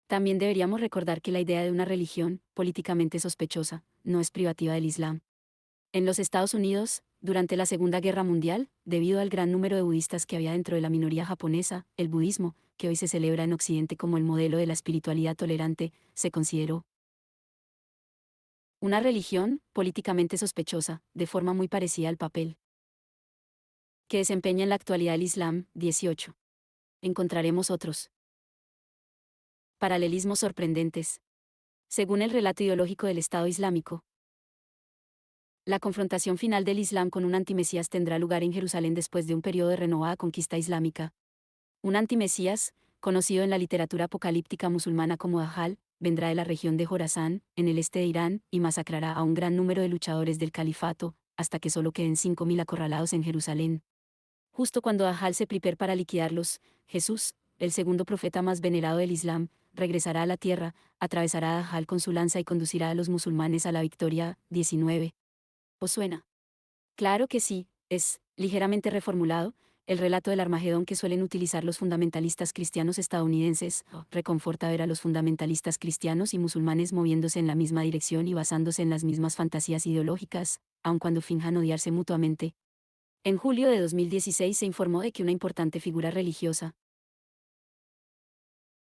También deberíamos recordar que la idea de una religión, políticamente sospechosa, no es privativa del Islam. En los Estados Unidos, durante la Segunda Guerra Mundial, debido al gran número de budistas que había dentro de la minoría japonesa, el budismo, que hoy se celebra en Occidente como el modelo de la espiritualidad tolerante, se consideró una religión, políticamente sospechosa, de forma muy parecida al papel que desempeña en la actualidad el Islam. 18. Encontraremos otros paralelismos sorprendentes. Según el relato ideológico del Estado Islámico, La confrontación final del Islam con un antimesías tendrá lugar en Jerusalén después de un periodo de renovada conquista islámica. Un antimesías, conocido en la literatura apocalíptica musulmana como Dajjal, vendrá de la región de Jorasán, en el este de Irán, y masacrará a un gran número de luchadores del califato, hasta que solo queden 5.000 acorralados en Jerusalén. Justo cuando Dajjal se prepara para liquidarlos, Jesús, el segundo profeta más venerado del Islam, regresará a la tierra, atravesará a Dajjal con su lanza y conducirá a los musulmanes a la victoria. 19. ¿Os suena? Claro que sí, es, ligeramente reformulado, el relato del Armagedón que suelen utilizar los fundamentalistas cristianos estadounidenses. Reconforta ver a los fundamentalistas cristianos y musulmanes moviéndose en la misma dirección y basándose en las mismas fantasías ideológicas, aun cuando finjan odiarse mutuamente. En julio de 2016 se informó de que una importante figura religiosa,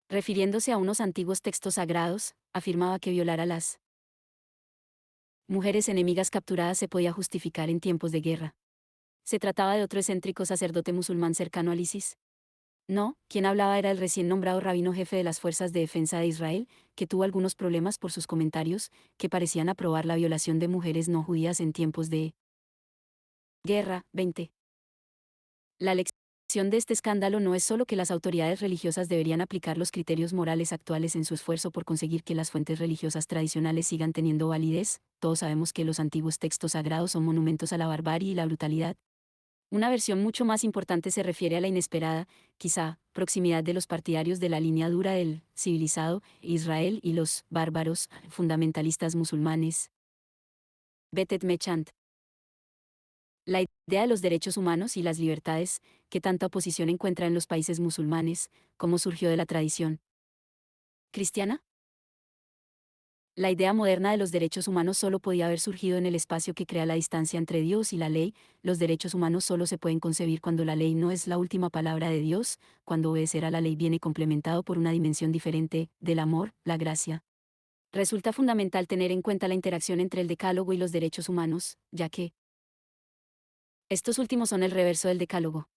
refiriéndose a unos antiguos textos sagrados, afirmaba que violar a las mujeres enemigas capturadas se podía justificar en tiempos de guerra. ¿Se trataba de otro excéntrico sacerdote musulmán cercano al ISIS? No, quien hablaba era el recién nombrado rabino jefe de las Fuerzas de Defensa de Israel, que tuvo algunos problemas por sus comentarios, que parecían aprobar la violación de mujeres no judías en tiempos de guerra. 20. La lección de este escándalo no es solo que las autoridades religiosas deberían aplicar los criterios morales actuales en su esfuerzo por conseguir que las fuentes religiosas tradicionales sigan teniendo validez. Todos sabemos que los antiguos textos sagrados son monumentos a la barbarie y la brutalidad. Una versión mucho más importante se refiere a la inesperada, quizá, proximidad de los partidarios de la línea dura del civilizado Israel y los bárbaros fundamentalistas musulmanes. Betet Mechant. La idea de los derechos humanos y las libertades, que tanta oposición encuentra en los países musulmanes, ¿cómo surgió de la tradición cristiana? La idea moderna de los derechos humanos solo podía haber surgido en el espacio que crea la distancia entre Dios y la ley. Los derechos humanos solo se pueden concebir cuando la ley no es la última palabra de Dios, cuando obedecer a la ley viene complementado por una dimensión diferente, del amor, la gracia. Resulta fundamental tener en cuenta la interacción entre el decálogo y los derechos humanos, ya que estos últimos son el reverso del decálogo.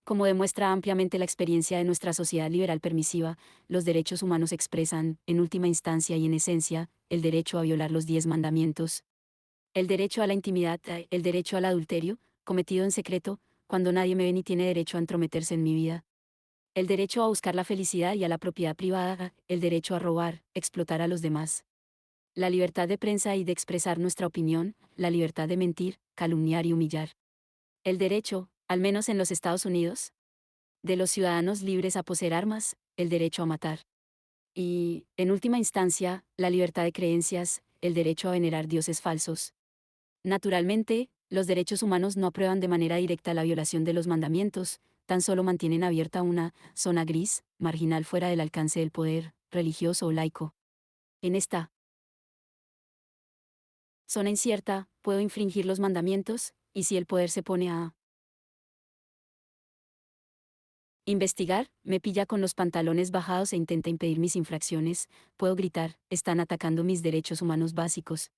Como demuestra ampliamente la experiencia de nuestra sociedad liberal permisiva, los derechos humanos expresan, en última instancia y en esencia, el derecho a violar los 10 mandamientos, el derecho a la intimidad, el derecho al adulterio, cometido en secreto, cuando nadie me ve ni tiene derecho a entrometerse en mi vida, el derecho a buscar la felicidad y a la propiedad privada, el derecho a robar, explotar a los demás, la libertad de prensa y de expresar nuestra opinión, la libertad de mentir, calumniar y humillar, el derecho, al menos en los Estados Unidos, de los ciudadanos libres a poseer armas, el derecho a matar. Y, en última instancia, la libertad de creencias, el derecho a venerar dioses falsos. Naturalmente, los derechos humanos no aprueban de manera directa la violación de los mandamientos, tan solo mantienen abierta una zona gris, marginal fuera del alcance del poder, religioso o laico. En esta zona incierta, puedo infringir los mandamientos, y si el poder se pone a investigar, me pilla con los pantalones bajados e intenta impedir mis infracciones, puedo gritar, están atacando mis derechos humanos básicos.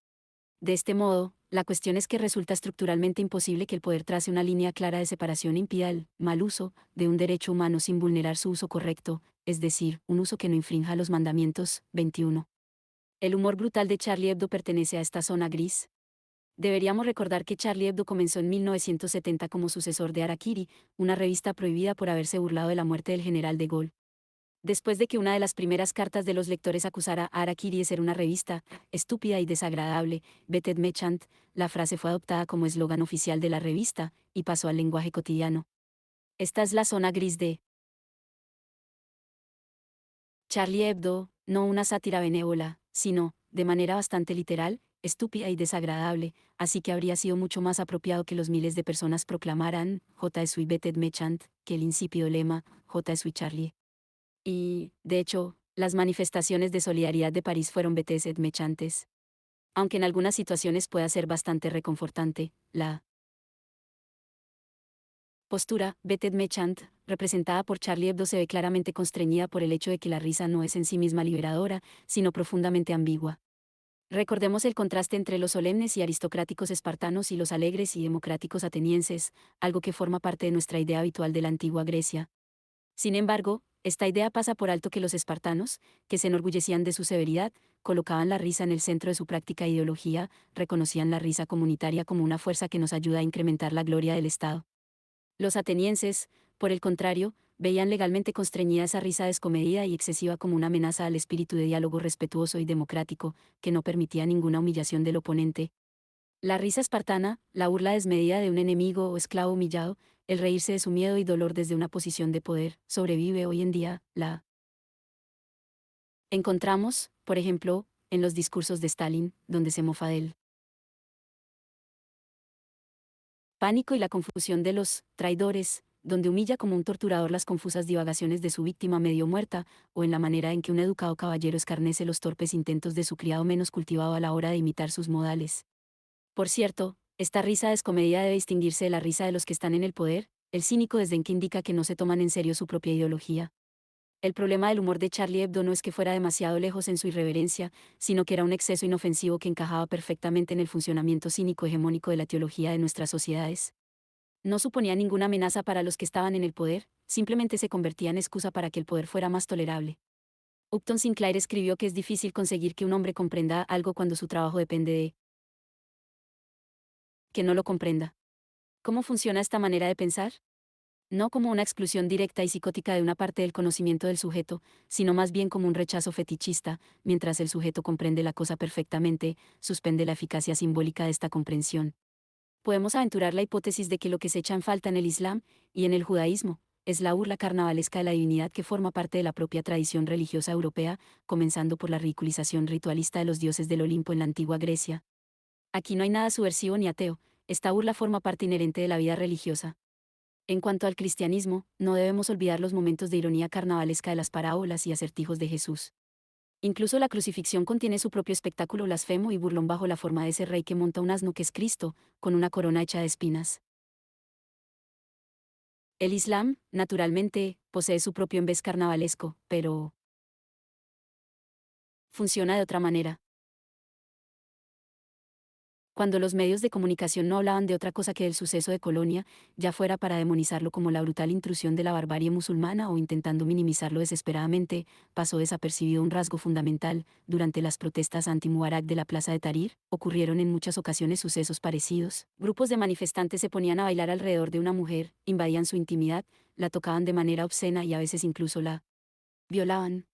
De este modo, la cuestión es que resulta estructuralmente imposible que el poder trace una línea clara de separación e impida el mal uso de un derecho humano sin vulnerar su uso correcto, es decir, un uso que no infrinja los mandamientos. 21. El humor brutal de Charlie Hebdo pertenece a esta zona gris. Deberíamos recordar que Charlie Hebdo comenzó en 1970 como sucesor de Harakiri, una revista prohibida por haberse burlado de la muerte del general de Gaulle. Después de que una de las primeras cartas de los lectores acusara a Harakiri de ser una revista estúpida y desagradable, Betet Mechant, la frase fue adoptada como eslogan oficial de la revista, y pasó al lenguaje cotidiano. Esta es la zona gris de Charlie Hebdo, no una sátira benévola, sino, de manera bastante literal, estúpida y desagradable, así que habría sido mucho más apropiado que los miles de personas proclamaran J. Sui Betet Mechant, que el insípido lema J. Sui Charlie. Y, de hecho, las manifestaciones de solidaridad de París fueron Betet Mechantes. Aunque en algunas situaciones pueda ser bastante reconfortante, la postura, Betet Mechant, representada por Charlie Hebdo se ve claramente constreñida por el hecho de que la risa no es en sí misma liberadora, sino profundamente ambigua. Recordemos el contraste entre los solemnes y aristocráticos espartanos y los alegres y democráticos atenienses, algo que forma parte de nuestra idea habitual de la antigua Grecia. Sin embargo, esta idea pasa por alto que los espartanos, que se enorgullecían de su severidad, colocaban la risa en el centro de su práctica e ideología, reconocían la risa comunitaria como una fuerza que nos ayuda a incrementar la gloria del Estado. Los atenienses, por el contrario, veían legalmente constreñida esa risa descomedida y excesiva como una amenaza al espíritu de diálogo respetuoso y democrático, que no permitía ninguna humillación del oponente. La risa espartana, la burla desmedida de un enemigo o esclavo humillado, el reírse de su miedo y dolor desde una posición de poder, sobrevive hoy en día. La encontramos, por ejemplo, en los discursos de Stalin, donde se mofa del pánico y la confusión de los traidores, donde humilla como un torturador las confusas divagaciones de su víctima medio muerta, o en la manera en que un educado caballero escarnece los torpes intentos de su criado menos cultivado a la hora de imitar sus modales. Por cierto, esta risa descomedida debe distinguirse de la risa de los que están en el poder, el cínico desdén que indica que no se toman en serio su propia ideología. El problema del humor de Charlie Hebdo no es que fuera demasiado lejos en su irreverencia, sino que era un exceso inofensivo que encajaba perfectamente en el funcionamiento cínico hegemónico de la teología de nuestras sociedades. No suponía ninguna amenaza para los que estaban en el poder, simplemente se convertía en excusa para que el poder fuera más tolerable. Upton Sinclair escribió que es difícil conseguir que un hombre comprenda algo cuando su trabajo depende de que no lo comprenda. ¿Cómo funciona esta manera de pensar? No como una exclusión directa y psicótica de una parte del conocimiento del sujeto, sino más bien como un rechazo fetichista, mientras el sujeto comprende la cosa perfectamente, suspende la eficacia simbólica de esta comprensión. Podemos aventurar la hipótesis de que lo que se echa en falta en el Islam, y en el judaísmo, es la burla carnavalesca de la divinidad que forma parte de la propia tradición religiosa europea, comenzando por la ridiculización ritualista de los dioses del Olimpo en la antigua Grecia. Aquí no hay nada subversivo ni ateo, esta burla forma parte inherente de la vida religiosa. En cuanto al cristianismo, no debemos olvidar los momentos de ironía carnavalesca de las parábolas y acertijos de Jesús. Incluso la crucifixión contiene su propio espectáculo blasfemo y burlón bajo la forma de ese rey que monta un asno que es Cristo, con una corona hecha de espinas. El Islam, naturalmente, posee su propio embés carnavalesco, pero funciona de otra manera. Cuando los medios de comunicación no hablaban de otra cosa que del suceso de Colonia, ya fuera para demonizarlo como la brutal intrusión de la barbarie musulmana o intentando minimizarlo desesperadamente, pasó desapercibido un rasgo fundamental. Durante las protestas anti-Mubarak de la plaza de Tahrir, ocurrieron en muchas ocasiones sucesos parecidos. Grupos de manifestantes se ponían a bailar alrededor de una mujer, invadían su intimidad, la tocaban de manera obscena y a veces incluso la violaban.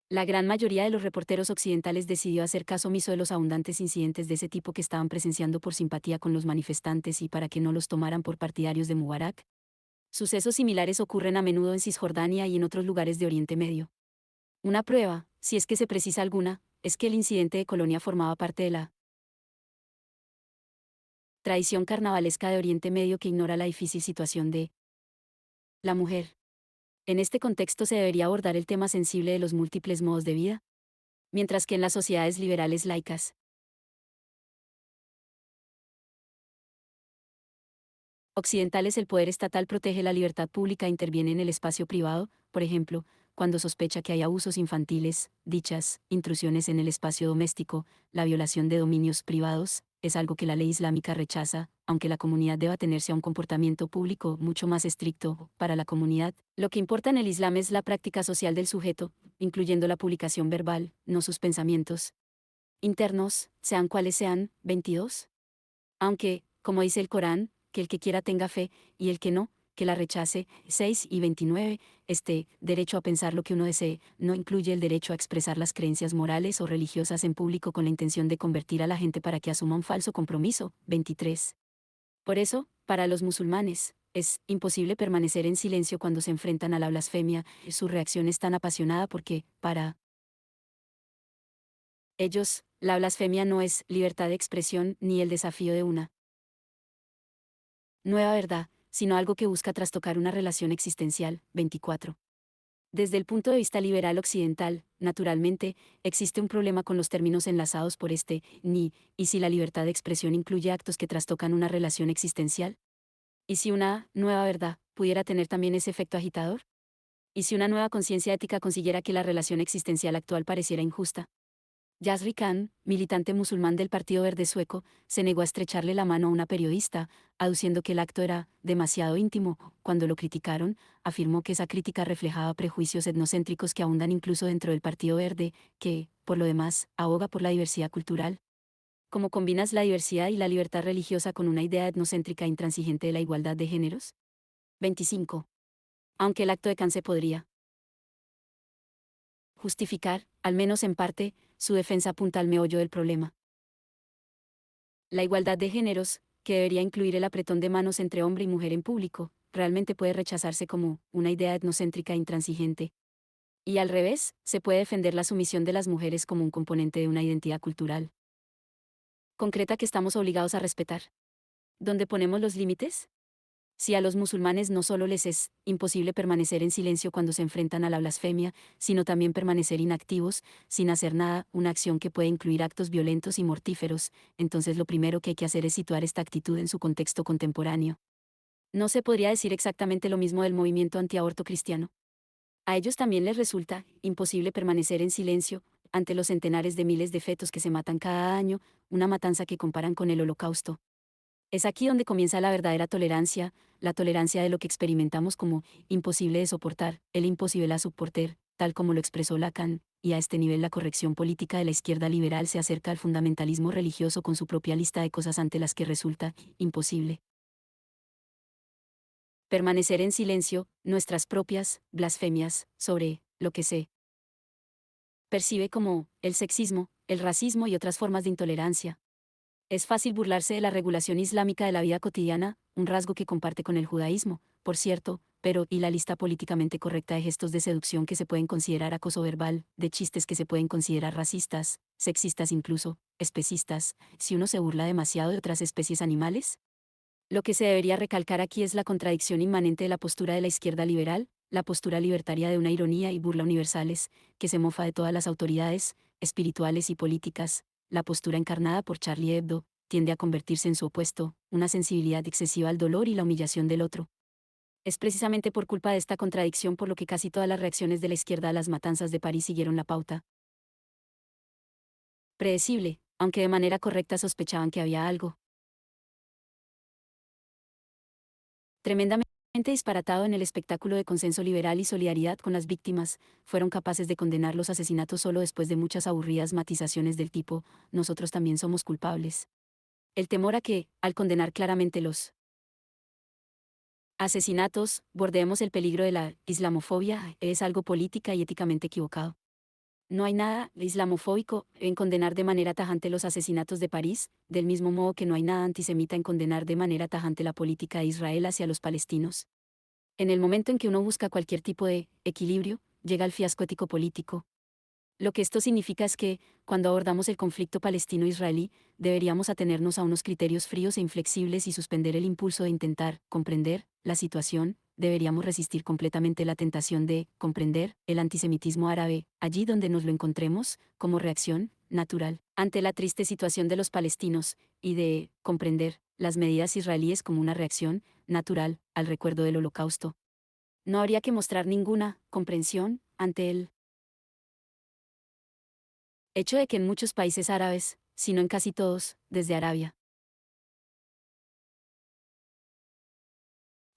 La gran mayoría de los reporteros occidentales decidió hacer caso omiso de los abundantes incidentes de ese tipo que estaban presenciando por simpatía con los manifestantes y para que no los tomaran por partidarios de Mubarak. Sucesos similares ocurren a menudo en Cisjordania y en otros lugares de Oriente Medio. Una prueba, si es que se precisa alguna, es que el incidente de Colonia formaba parte de la tradición carnavalesca de Oriente Medio que ignora la difícil situación de la mujer. En este contexto se debería abordar el tema sensible de los múltiples modos de vida, mientras que en las sociedades liberales laicas, occidentales el poder estatal protege la libertad pública e interviene en el espacio privado, por ejemplo, cuando sospecha que hay abusos infantiles, dichas intrusiones en el espacio doméstico, la violación de dominios privados, es algo que la ley islámica rechaza, aunque la comunidad deba tenerse a un comportamiento público mucho más estricto. Para la comunidad, lo que importa en el Islam es la práctica social del sujeto, incluyendo la publicación verbal, no sus pensamientos internos, sean cuales sean. 22. Aunque, como dice el Corán, que el que quiera tenga fe, y el que no, que la rechace. 6 y 29, este derecho a pensar lo que uno desee, no incluye el derecho a expresar las creencias morales o religiosas en público con la intención de convertir a la gente para que asuma un falso compromiso. 23. Por eso, para los musulmanes, es imposible permanecer en silencio cuando se enfrentan a la blasfemia, su reacción es tan apasionada porque, para ellos, la blasfemia no es libertad de expresión ni el desafío de una nueva verdad, sino algo que busca trastocar una relación existencial. 24. Desde el punto de vista liberal occidental, naturalmente, existe un problema con los términos enlazados por este ni, y si la libertad de expresión incluye actos que trastocan una relación existencial. ¿Y si una nueva verdad pudiera tener también ese efecto agitador? ¿Y si una nueva conciencia ética consiguiera que la relación existencial actual pareciera injusta? Yasri Khan, militante musulmán del Partido Verde sueco, se negó a estrecharle la mano a una periodista, aduciendo que el acto era demasiado íntimo. Cuando lo criticaron, afirmó que esa crítica reflejaba prejuicios etnocéntricos que abundan incluso dentro del Partido Verde, que, por lo demás, aboga por la diversidad cultural. ¿Cómo combinas la diversidad y la libertad religiosa con una idea etnocéntrica e intransigente de la igualdad de géneros? 25. Aunque el acto de Khan se podría justificar, al menos en parte, su defensa apunta al meollo del problema. La igualdad de géneros, que debería incluir el apretón de manos entre hombre y mujer en público, realmente puede rechazarse como una idea etnocéntrica e intransigente. Y al revés, se puede defender la sumisión de las mujeres como un componente de una identidad cultural concreta que estamos obligados a respetar. ¿Dónde ponemos los límites? Si a los musulmanes no solo les es imposible permanecer en silencio cuando se enfrentan a la blasfemia, sino también permanecer inactivos, sin hacer nada, una acción que puede incluir actos violentos y mortíferos, entonces lo primero que hay que hacer es situar esta actitud en su contexto contemporáneo. No se podría decir exactamente lo mismo del movimiento antiaborto cristiano. A ellos también les resulta imposible permanecer en silencio ante los centenares de miles de fetos que se matan cada año, una matanza que comparan con el Holocausto. Es aquí donde comienza la verdadera tolerancia, la tolerancia de lo que experimentamos como imposible de soportar, el imposible a soportar, tal como lo expresó Lacan, y a este nivel la corrección política de la izquierda liberal se acerca al fundamentalismo religioso con su propia lista de cosas ante las que resulta imposible permanecer en silencio, nuestras propias blasfemias sobre lo que se percibe como el sexismo, el racismo y otras formas de intolerancia. Es fácil burlarse de la regulación islámica de la vida cotidiana, un rasgo que comparte con el judaísmo, por cierto, pero ¿y la lista políticamente correcta de gestos de seducción que se pueden considerar acoso verbal, de chistes que se pueden considerar racistas, sexistas incluso, especistas, si uno se burla demasiado de otras especies animales? Lo que se debería recalcar aquí es la contradicción inmanente de la postura de la izquierda liberal, la postura libertaria de una ironía y burla universales, que se mofa de todas las autoridades, espirituales y políticas, la postura encarnada por Charlie Hebdo, tiende a convertirse en su opuesto, una sensibilidad excesiva al dolor y la humillación del otro. Es precisamente por culpa de esta contradicción por lo que casi todas las reacciones de la izquierda a las matanzas de París siguieron la pauta predecible, aunque de manera correcta sospechaban que había algo tremendamente disparatado en el espectáculo de consenso liberal y solidaridad con las víctimas, fueron capaces de condenar los asesinatos solo después de muchas aburridas matizaciones del tipo, nosotros también somos culpables. El temor a que, al condenar claramente los asesinatos, bordeemos el peligro de la islamofobia, es algo política y éticamente equivocado. No hay nada islamofóbico en condenar de manera tajante los asesinatos de París, del mismo modo que no hay nada antisemita en condenar de manera tajante la política de Israel hacia los palestinos. En el momento en que uno busca cualquier tipo de equilibrio, llega el fiasco ético-político. Lo que esto significa es que, cuando abordamos el conflicto palestino-israelí, deberíamos atenernos a unos criterios fríos e inflexibles y suspender el impulso de intentar comprender la situación, deberíamos resistir completamente la tentación de comprender el antisemitismo árabe, allí donde nos lo encontremos, como reacción natural ante la triste situación de los palestinos, y de comprender las medidas israelíes como una reacción natural al recuerdo del Holocausto. No habría que mostrar ninguna comprensión ante él hecho de que en muchos países árabes, si no en casi todos, desde Arabia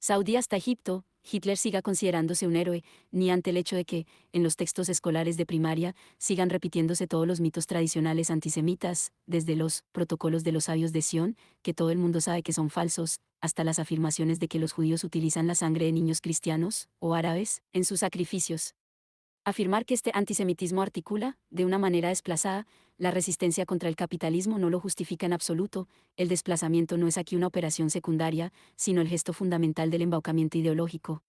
Saudí hasta Egipto, Hitler siga considerándose un héroe, ni ante el hecho de que, en los textos escolares de primaria, sigan repitiéndose todos los mitos tradicionales antisemitas, desde los protocolos de los sabios de Sion, que todo el mundo sabe que son falsos, hasta las afirmaciones de que los judíos utilizan la sangre de niños cristianos, o árabes, en sus sacrificios. Afirmar que este antisemitismo articula, de una manera desplazada, la resistencia contra el capitalismo no lo justifica en absoluto, el desplazamiento no es aquí una operación secundaria, sino el gesto fundamental del embaucamiento ideológico.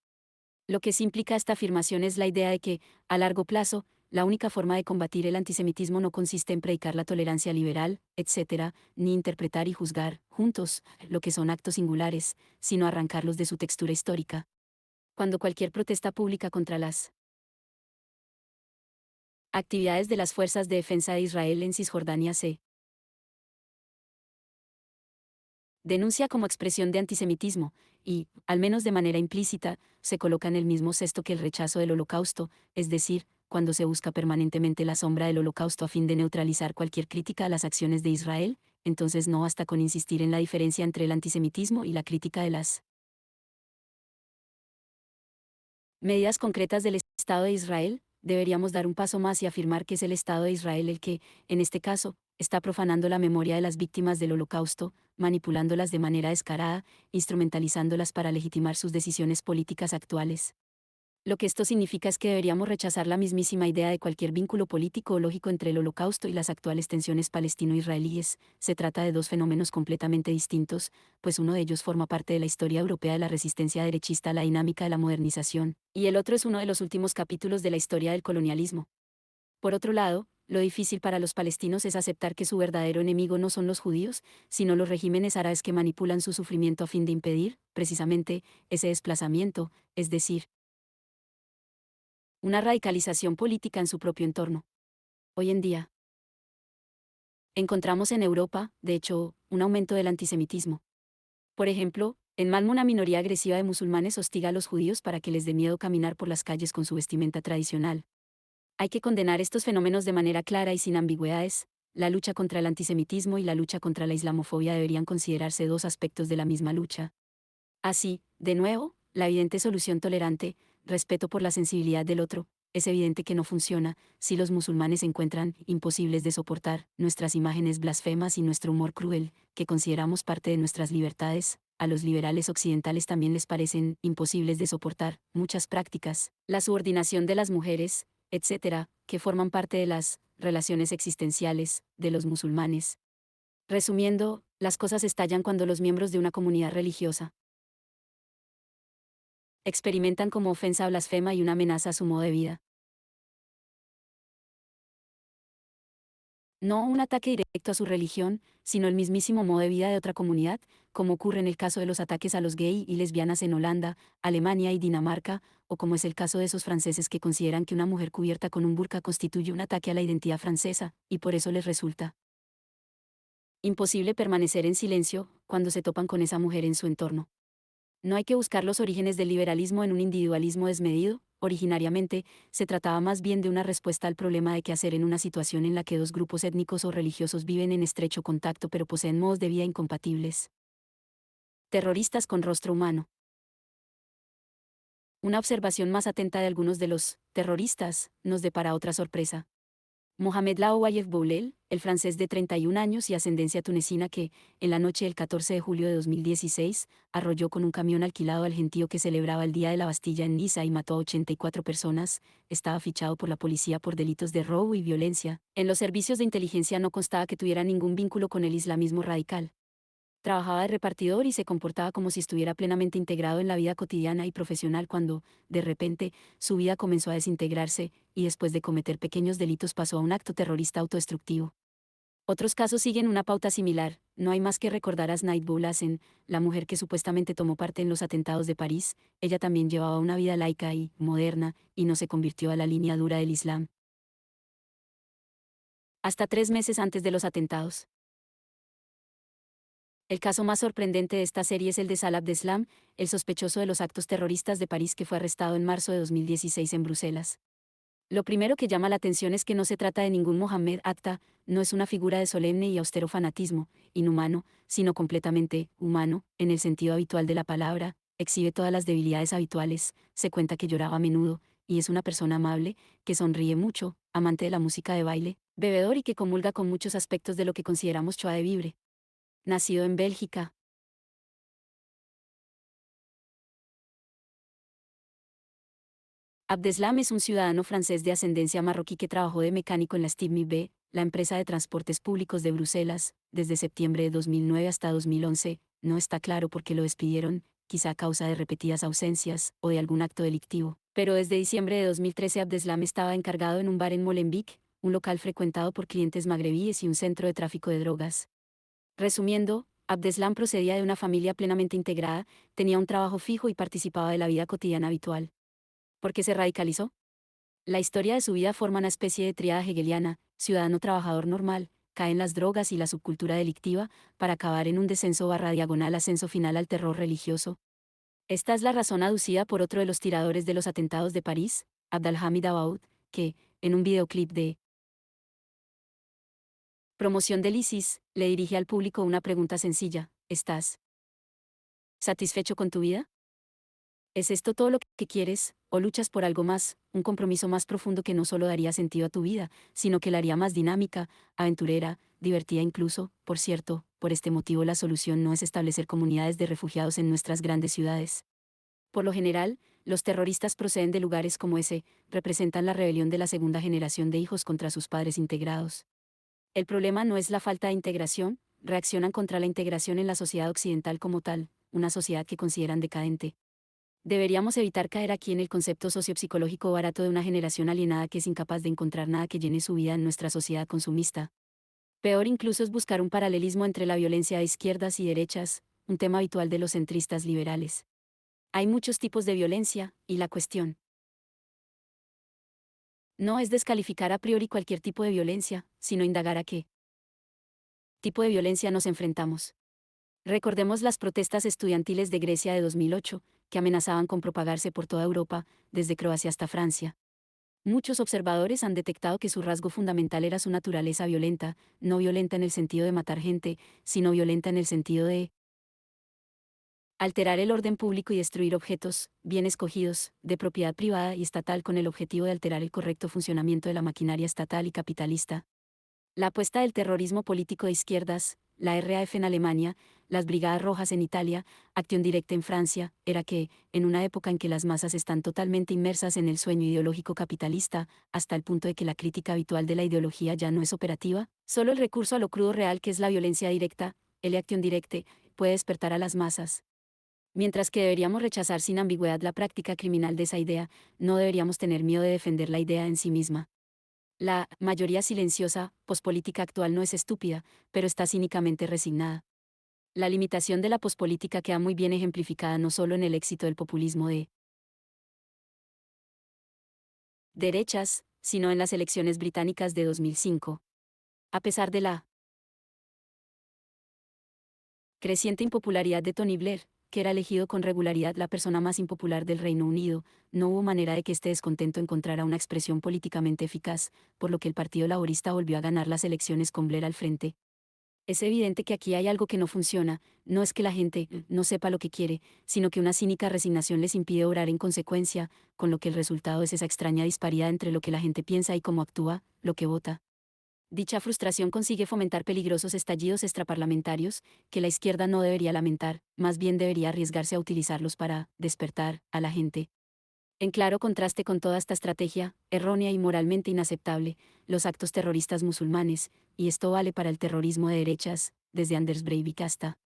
Lo que sí implica esta afirmación es la idea de que, a largo plazo, la única forma de combatir el antisemitismo no consiste en predicar la tolerancia liberal, etc., ni interpretar y juzgar, juntos, lo que son actos singulares, sino arrancarlos de su textura histórica. Cuando cualquier protesta pública contra las actividades de las Fuerzas de Defensa de Israel en Cisjordania se denuncia como expresión de antisemitismo, y, al menos de manera implícita, se coloca en el mismo cesto que el rechazo del Holocausto, es decir, cuando se busca permanentemente la sombra del Holocausto a fin de neutralizar cualquier crítica a las acciones de Israel, entonces no basta con insistir en la diferencia entre el antisemitismo y la crítica de las medidas concretas del Estado de Israel. Deberíamos dar un paso más y afirmar que es el Estado de Israel el que, en este caso, está profanando la memoria de las víctimas del Holocausto, manipulándolas de manera descarada, instrumentalizándolas para legitimar sus decisiones políticas actuales. Lo que esto significa es que deberíamos rechazar la mismísima idea de cualquier vínculo político o lógico entre el Holocausto y las actuales tensiones palestino-israelíes. Se trata de dos fenómenos completamente distintos, pues uno de ellos forma parte de la historia europea de la resistencia derechista a la dinámica de la modernización, y el otro es uno de los últimos capítulos de la historia del colonialismo. Por otro lado, lo difícil para los palestinos es aceptar que su verdadero enemigo no son los judíos, sino los regímenes árabes que manipulan su sufrimiento a fin de impedir, precisamente, ese desplazamiento, es decir, una radicalización política en su propio entorno. Hoy en día, encontramos en Europa, de hecho, un aumento del antisemitismo. Por ejemplo, en Malmö una minoría agresiva de musulmanes hostiga a los judíos para que les dé miedo caminar por las calles con su vestimenta tradicional. Hay que condenar estos fenómenos de manera clara y sin ambigüedades. La lucha contra el antisemitismo y la lucha contra la islamofobia deberían considerarse dos aspectos de la misma lucha. Así, de nuevo, la evidente solución tolerante, respeto por la sensibilidad del otro, es evidente que no funciona si los musulmanes encuentran imposibles de soportar nuestras imágenes blasfemas y nuestro humor cruel, que consideramos parte de nuestras libertades. A los liberales occidentales también les parecen imposibles de soportar muchas prácticas, la subordinación de las mujeres, etc., que forman parte de las relaciones existenciales de los musulmanes. Resumiendo, las cosas estallan cuando los miembros de una comunidad religiosa experimentan como ofensa blasfema y una amenaza a su modo de vida. No un ataque directo a su religión, sino el mismísimo modo de vida de otra comunidad, como ocurre en el caso de los ataques a los gay y lesbianas en Holanda, Alemania y Dinamarca, o como es el caso de esos franceses que consideran que una mujer cubierta con un burka constituye un ataque a la identidad francesa, y por eso les resulta imposible permanecer en silencio cuando se topan con esa mujer en su entorno. No hay que buscar los orígenes del liberalismo en un individualismo desmedido. Originariamente, se trataba más bien de una respuesta al problema de qué hacer en una situación en la que dos grupos étnicos o religiosos viven en estrecho contacto pero poseen modos de vida incompatibles. Terroristas con rostro humano. Una observación más atenta de algunos de los terroristas nos depara otra sorpresa. Mohamed Laouayev Boulel, el francés de 31 años y ascendencia tunecina que, en la noche del 14 de julio de 2016, arrolló con un camión alquilado al gentío que celebraba el Día de la Bastilla en Niza y mató a 84 personas, estaba fichado por la policía por delitos de robo y violencia. En los servicios de inteligencia no constaba que tuviera ningún vínculo con el islamismo radical. Trabajaba de repartidor y se comportaba como si estuviera plenamente integrado en la vida cotidiana y profesional cuando, de repente, su vida comenzó a desintegrarse, y después de cometer pequeños delitos pasó a un acto terrorista autodestructivo. Otros casos siguen una pauta similar. No hay más que recordar a Snaid Boulassen, la mujer que supuestamente tomó parte en los atentados de París. Ella también llevaba una vida laica y moderna, y no se convirtió a la línea dura del Islam. Hasta 3 meses antes de los atentados. El caso más sorprendente de esta serie es el de Salah Abdeslam, el sospechoso de los actos terroristas de París que fue arrestado en marzo de 2016 en Bruselas. Lo primero que llama la atención es que no se trata de ningún Mohamed Atta, no es una figura de solemne y austero fanatismo, inhumano, sino completamente humano, en el sentido habitual de la palabra, exhibe todas las debilidades habituales, se cuenta que lloraba a menudo, y es una persona amable, que sonríe mucho, amante de la música de baile, bebedor y que comulga con muchos aspectos de lo que consideramos choix de vivre. Nacido en Bélgica. Abdeslam es un ciudadano francés de ascendencia marroquí que trabajó de mecánico en la STIB, la empresa de transportes públicos de Bruselas, desde septiembre de 2009 hasta 2011. No está claro por qué lo despidieron, quizá a causa de repetidas ausencias o de algún acto delictivo. Pero desde diciembre de 2013 Abdeslam estaba encargado en un bar en Molenbeek, un local frecuentado por clientes magrebíes y un centro de tráfico de drogas. Resumiendo, Abdeslam procedía de una familia plenamente integrada, tenía un trabajo fijo y participaba de la vida cotidiana habitual. ¿Por qué se radicalizó? La historia de su vida forma una especie de tríada hegeliana: ciudadano trabajador normal, cae en las drogas y la subcultura delictiva, para acabar en un descenso barra diagonal ascenso final al terror religioso. Esta es la razón aducida por otro de los tiradores de los atentados de París, Abdelhamid Abaoud, que, en un videoclip de promoción del ISIS, le dirige al público una pregunta sencilla: ¿estás satisfecho con tu vida? ¿Es esto todo lo que quieres, o luchas por algo más, un compromiso más profundo que no solo daría sentido a tu vida, sino que la haría más dinámica, aventurera, divertida incluso? Por cierto, por este motivo la solución no es establecer comunidades de refugiados en nuestras grandes ciudades. Por lo general, los terroristas proceden de lugares como ese, representan la rebelión de la segunda generación de hijos contra sus padres integrados. El problema no es la falta de integración, reaccionan contra la integración en la sociedad occidental como tal, una sociedad que consideran decadente. Deberíamos evitar caer aquí en el concepto sociopsicológico barato de una generación alienada que es incapaz de encontrar nada que llene su vida en nuestra sociedad consumista. Peor incluso es buscar un paralelismo entre la violencia de izquierdas y derechas, un tema habitual de los centristas liberales. Hay muchos tipos de violencia, y la cuestión no es descalificar a priori cualquier tipo de violencia, sino indagar a qué tipo de violencia nos enfrentamos. Recordemos las protestas estudiantiles de Grecia de 2008, que amenazaban con propagarse por toda Europa, desde Croacia hasta Francia. Muchos observadores han detectado que su rasgo fundamental era su naturaleza violenta, no violenta en el sentido de matar gente, sino violenta en el sentido de alterar el orden público y destruir objetos, bien escogidos, de propiedad privada y estatal con el objetivo de alterar el correcto funcionamiento de la maquinaria estatal y capitalista. La apuesta del terrorismo político de izquierdas, la RAF en Alemania, las Brigadas Rojas en Italia, Acción Directa en Francia, era que, en una época en que las masas están totalmente inmersas en el sueño ideológico capitalista, hasta el punto de que la crítica habitual de la ideología ya no es operativa, solo el recurso a lo crudo real que es la violencia directa, el Acción Directe, puede despertar a las masas. Mientras que deberíamos rechazar sin ambigüedad la práctica criminal de esa idea, no deberíamos tener miedo de defender la idea en sí misma. La mayoría silenciosa, pospolítica actual no es estúpida, pero está cínicamente resignada. La limitación de la pospolítica queda muy bien ejemplificada no solo en el éxito del populismo de derechas, sino en las elecciones británicas de 2005. A pesar de la creciente impopularidad de Tony Blair, que era elegido con regularidad la persona más impopular del Reino Unido, no hubo manera de que este descontento encontrara una expresión políticamente eficaz, por lo que el Partido Laborista volvió a ganar las elecciones con Blair al frente. Es evidente que aquí hay algo que no funciona, no es que la gente no sepa lo que quiere, sino que una cínica resignación les impide obrar en consecuencia, con lo que el resultado es esa extraña disparidad entre lo que la gente piensa y cómo actúa, lo que vota. Dicha frustración consigue fomentar peligrosos estallidos extraparlamentarios, que la izquierda no debería lamentar, más bien debería arriesgarse a utilizarlos para despertar a la gente. En claro contraste con toda esta estrategia, errónea y moralmente inaceptable, los actos terroristas musulmanes, y esto vale para el terrorismo de derechas, desde Anders Breivik hasta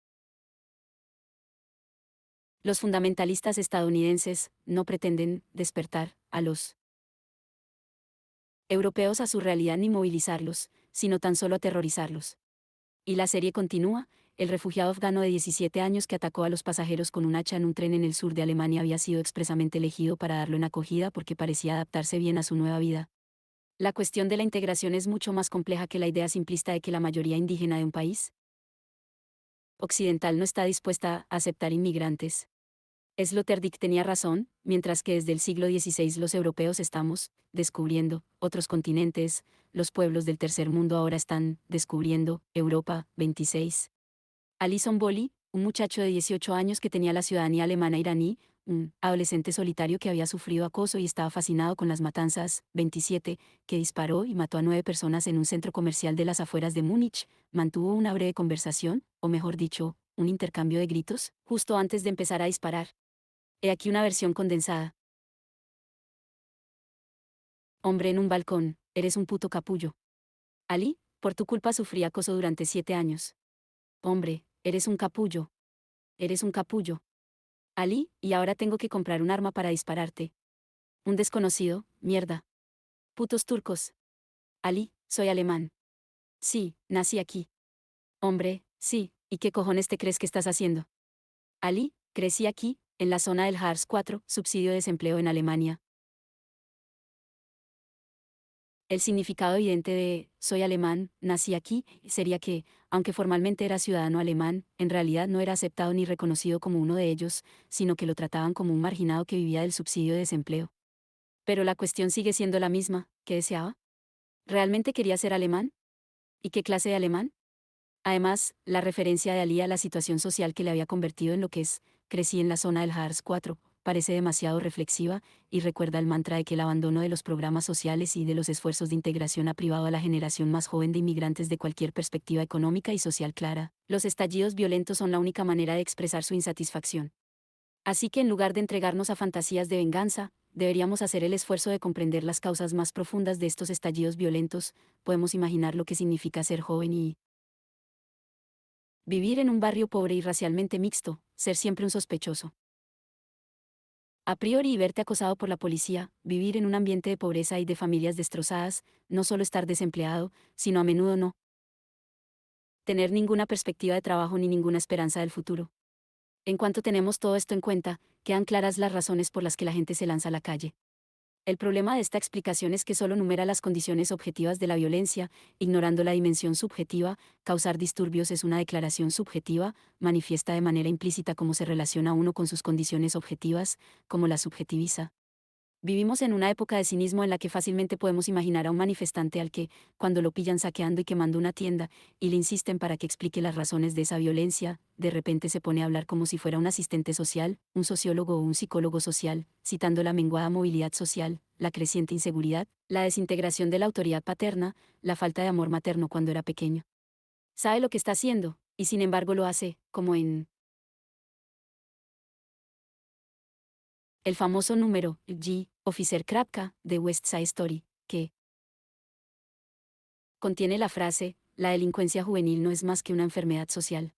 los fundamentalistas estadounidenses, no pretenden despertar a los europeos a su realidad ni movilizarlos, sino tan solo aterrorizarlos. Y la serie continúa: el refugiado afgano de 17 años que atacó a los pasajeros con un hacha en un tren en el sur de Alemania había sido expresamente elegido para darlo en acogida porque parecía adaptarse bien a su nueva vida. La cuestión de la integración es mucho más compleja que la idea simplista de que la mayoría indígena de un país occidental no está dispuesta a aceptar inmigrantes. Sloterdijk tenía razón, mientras que desde el siglo XVI los europeos estamos descubriendo otros continentes, los pueblos del tercer mundo ahora están descubriendo Europa. 26. Alison Bolly, un muchacho de 18 años que tenía la ciudadanía alemana iraní, un adolescente solitario que había sufrido acoso y estaba fascinado con las matanzas. 27, que disparó y mató a 9 personas en un centro comercial de las afueras de Múnich, mantuvo una breve conversación, o mejor dicho, un intercambio de gritos, justo antes de empezar a disparar. He aquí una versión condensada. Hombre en un balcón, eres un puto capullo. Ali, por tu culpa sufrí acoso durante 7 años. Hombre, eres un capullo. Eres un capullo. Ali, y ahora tengo que comprar un arma para dispararte. Un desconocido, mierda. Putos turcos. Ali, soy alemán. Sí, nací aquí. Hombre, sí, ¿y qué cojones te crees que estás haciendo? Ali, crecí aquí, en la zona del Hartz 4, subsidio de desempleo en Alemania. El significado evidente de soy alemán, nací aquí, sería que, aunque formalmente era ciudadano alemán, en realidad no era aceptado ni reconocido como uno de ellos, sino que lo trataban como un marginado que vivía del subsidio de desempleo. Pero la cuestión sigue siendo la misma: ¿Qué deseaba? ¿Realmente quería ser alemán? ¿Y qué clase de alemán? Además, la referencia de Ali a la situación social que le había convertido en lo que es, crecí en la zona del Hartz 4, parece demasiado reflexiva, y recuerda el mantra de que el abandono de los programas sociales y de los esfuerzos de integración ha privado a la generación más joven de inmigrantes de cualquier perspectiva económica y social clara. Los estallidos violentos son la única manera de expresar su insatisfacción. Así que en lugar de entregarnos a fantasías de venganza, deberíamos hacer el esfuerzo de comprender las causas más profundas de estos estallidos violentos. Podemos imaginar lo que significa ser joven y vivir en un barrio pobre y racialmente mixto, ser siempre un sospechoso. A priori y verte acosado por la policía, vivir en un ambiente de pobreza y de familias destrozadas, no solo estar desempleado, sino a menudo no tener ninguna perspectiva de trabajo ni ninguna esperanza del futuro. En cuanto tenemos todo esto en cuenta, quedan claras las razones por las que la gente se lanza a la calle. El problema de esta explicación es que solo numera las condiciones objetivas de la violencia, ignorando la dimensión subjetiva. Causar disturbios es una declaración subjetiva, manifiesta de manera implícita cómo se relaciona uno con sus condiciones objetivas, como la subjetiviza. Vivimos en una época de cinismo en la que fácilmente podemos imaginar a un manifestante al que, cuando lo pillan saqueando y quemando una tienda, y le insisten para que explique las razones de esa violencia, de repente se pone a hablar como si fuera un asistente social, un sociólogo o un psicólogo social, citando la menguada movilidad social, la creciente inseguridad, la desintegración de la autoridad paterna, la falta de amor materno cuando era pequeño. Sabe lo que está haciendo, y sin embargo lo hace, como en el famoso número G. Officer Krapka, de West Side Story, que contiene la frase, la delincuencia juvenil no es más que una enfermedad social.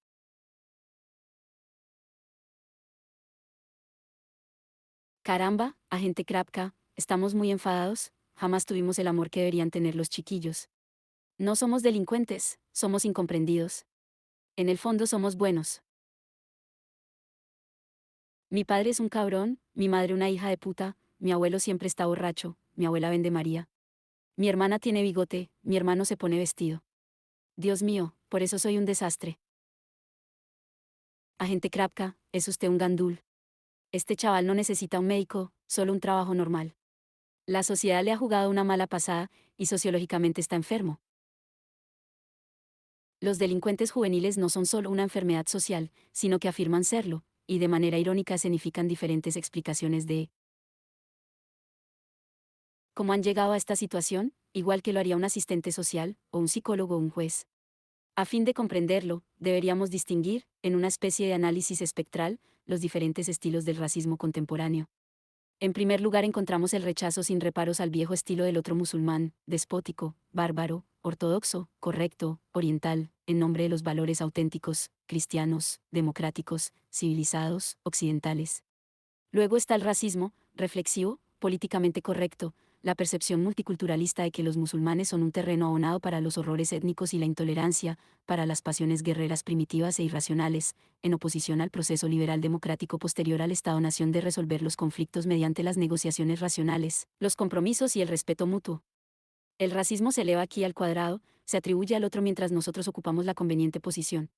Caramba, agente Krapka, estamos muy enfadados, jamás tuvimos el amor que deberían tener los chiquillos. No somos delincuentes, somos incomprendidos. En el fondo somos buenos. Mi padre es un cabrón, mi madre una hija de puta, mi abuelo siempre está borracho, mi abuela vende María. Mi hermana tiene bigote, mi hermano se pone vestido. Dios mío, por eso soy un desastre. Agente Krapka, es usted un gandul. Este chaval no necesita un médico, solo un trabajo normal. La sociedad le ha jugado una mala pasada, y sociológicamente está enfermo. Los delincuentes juveniles no son solo una enfermedad social, sino que afirman serlo, y de manera irónica escenifican diferentes explicaciones de cómo han llegado a esta situación, igual que lo haría un asistente social, o un psicólogo o un juez. A fin de comprenderlo, deberíamos distinguir, en una especie de análisis espectral, los diferentes estilos del racismo contemporáneo. En primer lugar encontramos el rechazo sin reparos al viejo estilo del otro musulmán, despótico, bárbaro, ortodoxo, correcto, oriental, en nombre de los valores auténticos, cristianos, democráticos, civilizados, occidentales. Luego está el racismo, reflexivo, políticamente correcto, la percepción multiculturalista de que los musulmanes son un terreno abonado para los horrores étnicos y la intolerancia, para las pasiones guerreras primitivas e irracionales, en oposición al proceso liberal democrático posterior al Estado-nación de resolver los conflictos mediante las negociaciones racionales, los compromisos y el respeto mutuo. El racismo se eleva aquí al cuadrado, se atribuye al otro mientras nosotros ocupamos la conveniente posición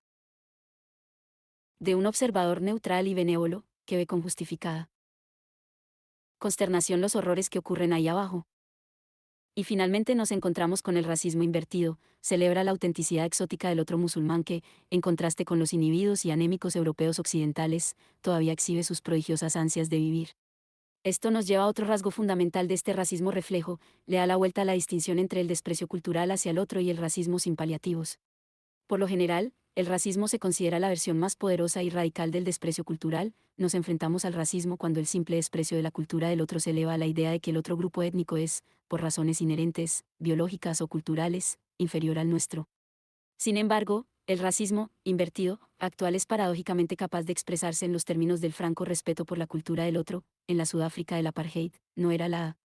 de un observador neutral y benévolo, que ve con justificada consternación los horrores que ocurren ahí abajo. Y finalmente nos encontramos con el racismo invertido, celebra la autenticidad exótica del otro musulmán que, en contraste con los inhibidos y anémicos europeos occidentales, todavía exhibe sus prodigiosas ansias de vivir. Esto nos lleva a otro rasgo fundamental de este racismo reflejo, le da la vuelta a la distinción entre el desprecio cultural hacia el otro y el racismo sin paliativos. Por lo general, el racismo se considera la versión más poderosa y radical del desprecio cultural. Nos enfrentamos al racismo cuando el simple desprecio de la cultura del otro se eleva a la idea de que el otro grupo étnico es, por razones inherentes, biológicas o culturales, inferior al nuestro. Sin embargo, el racismo, invertido, actual es paradójicamente capaz de expresarse en los términos del franco respeto por la cultura del otro. En la Sudáfrica del apartheid, no era la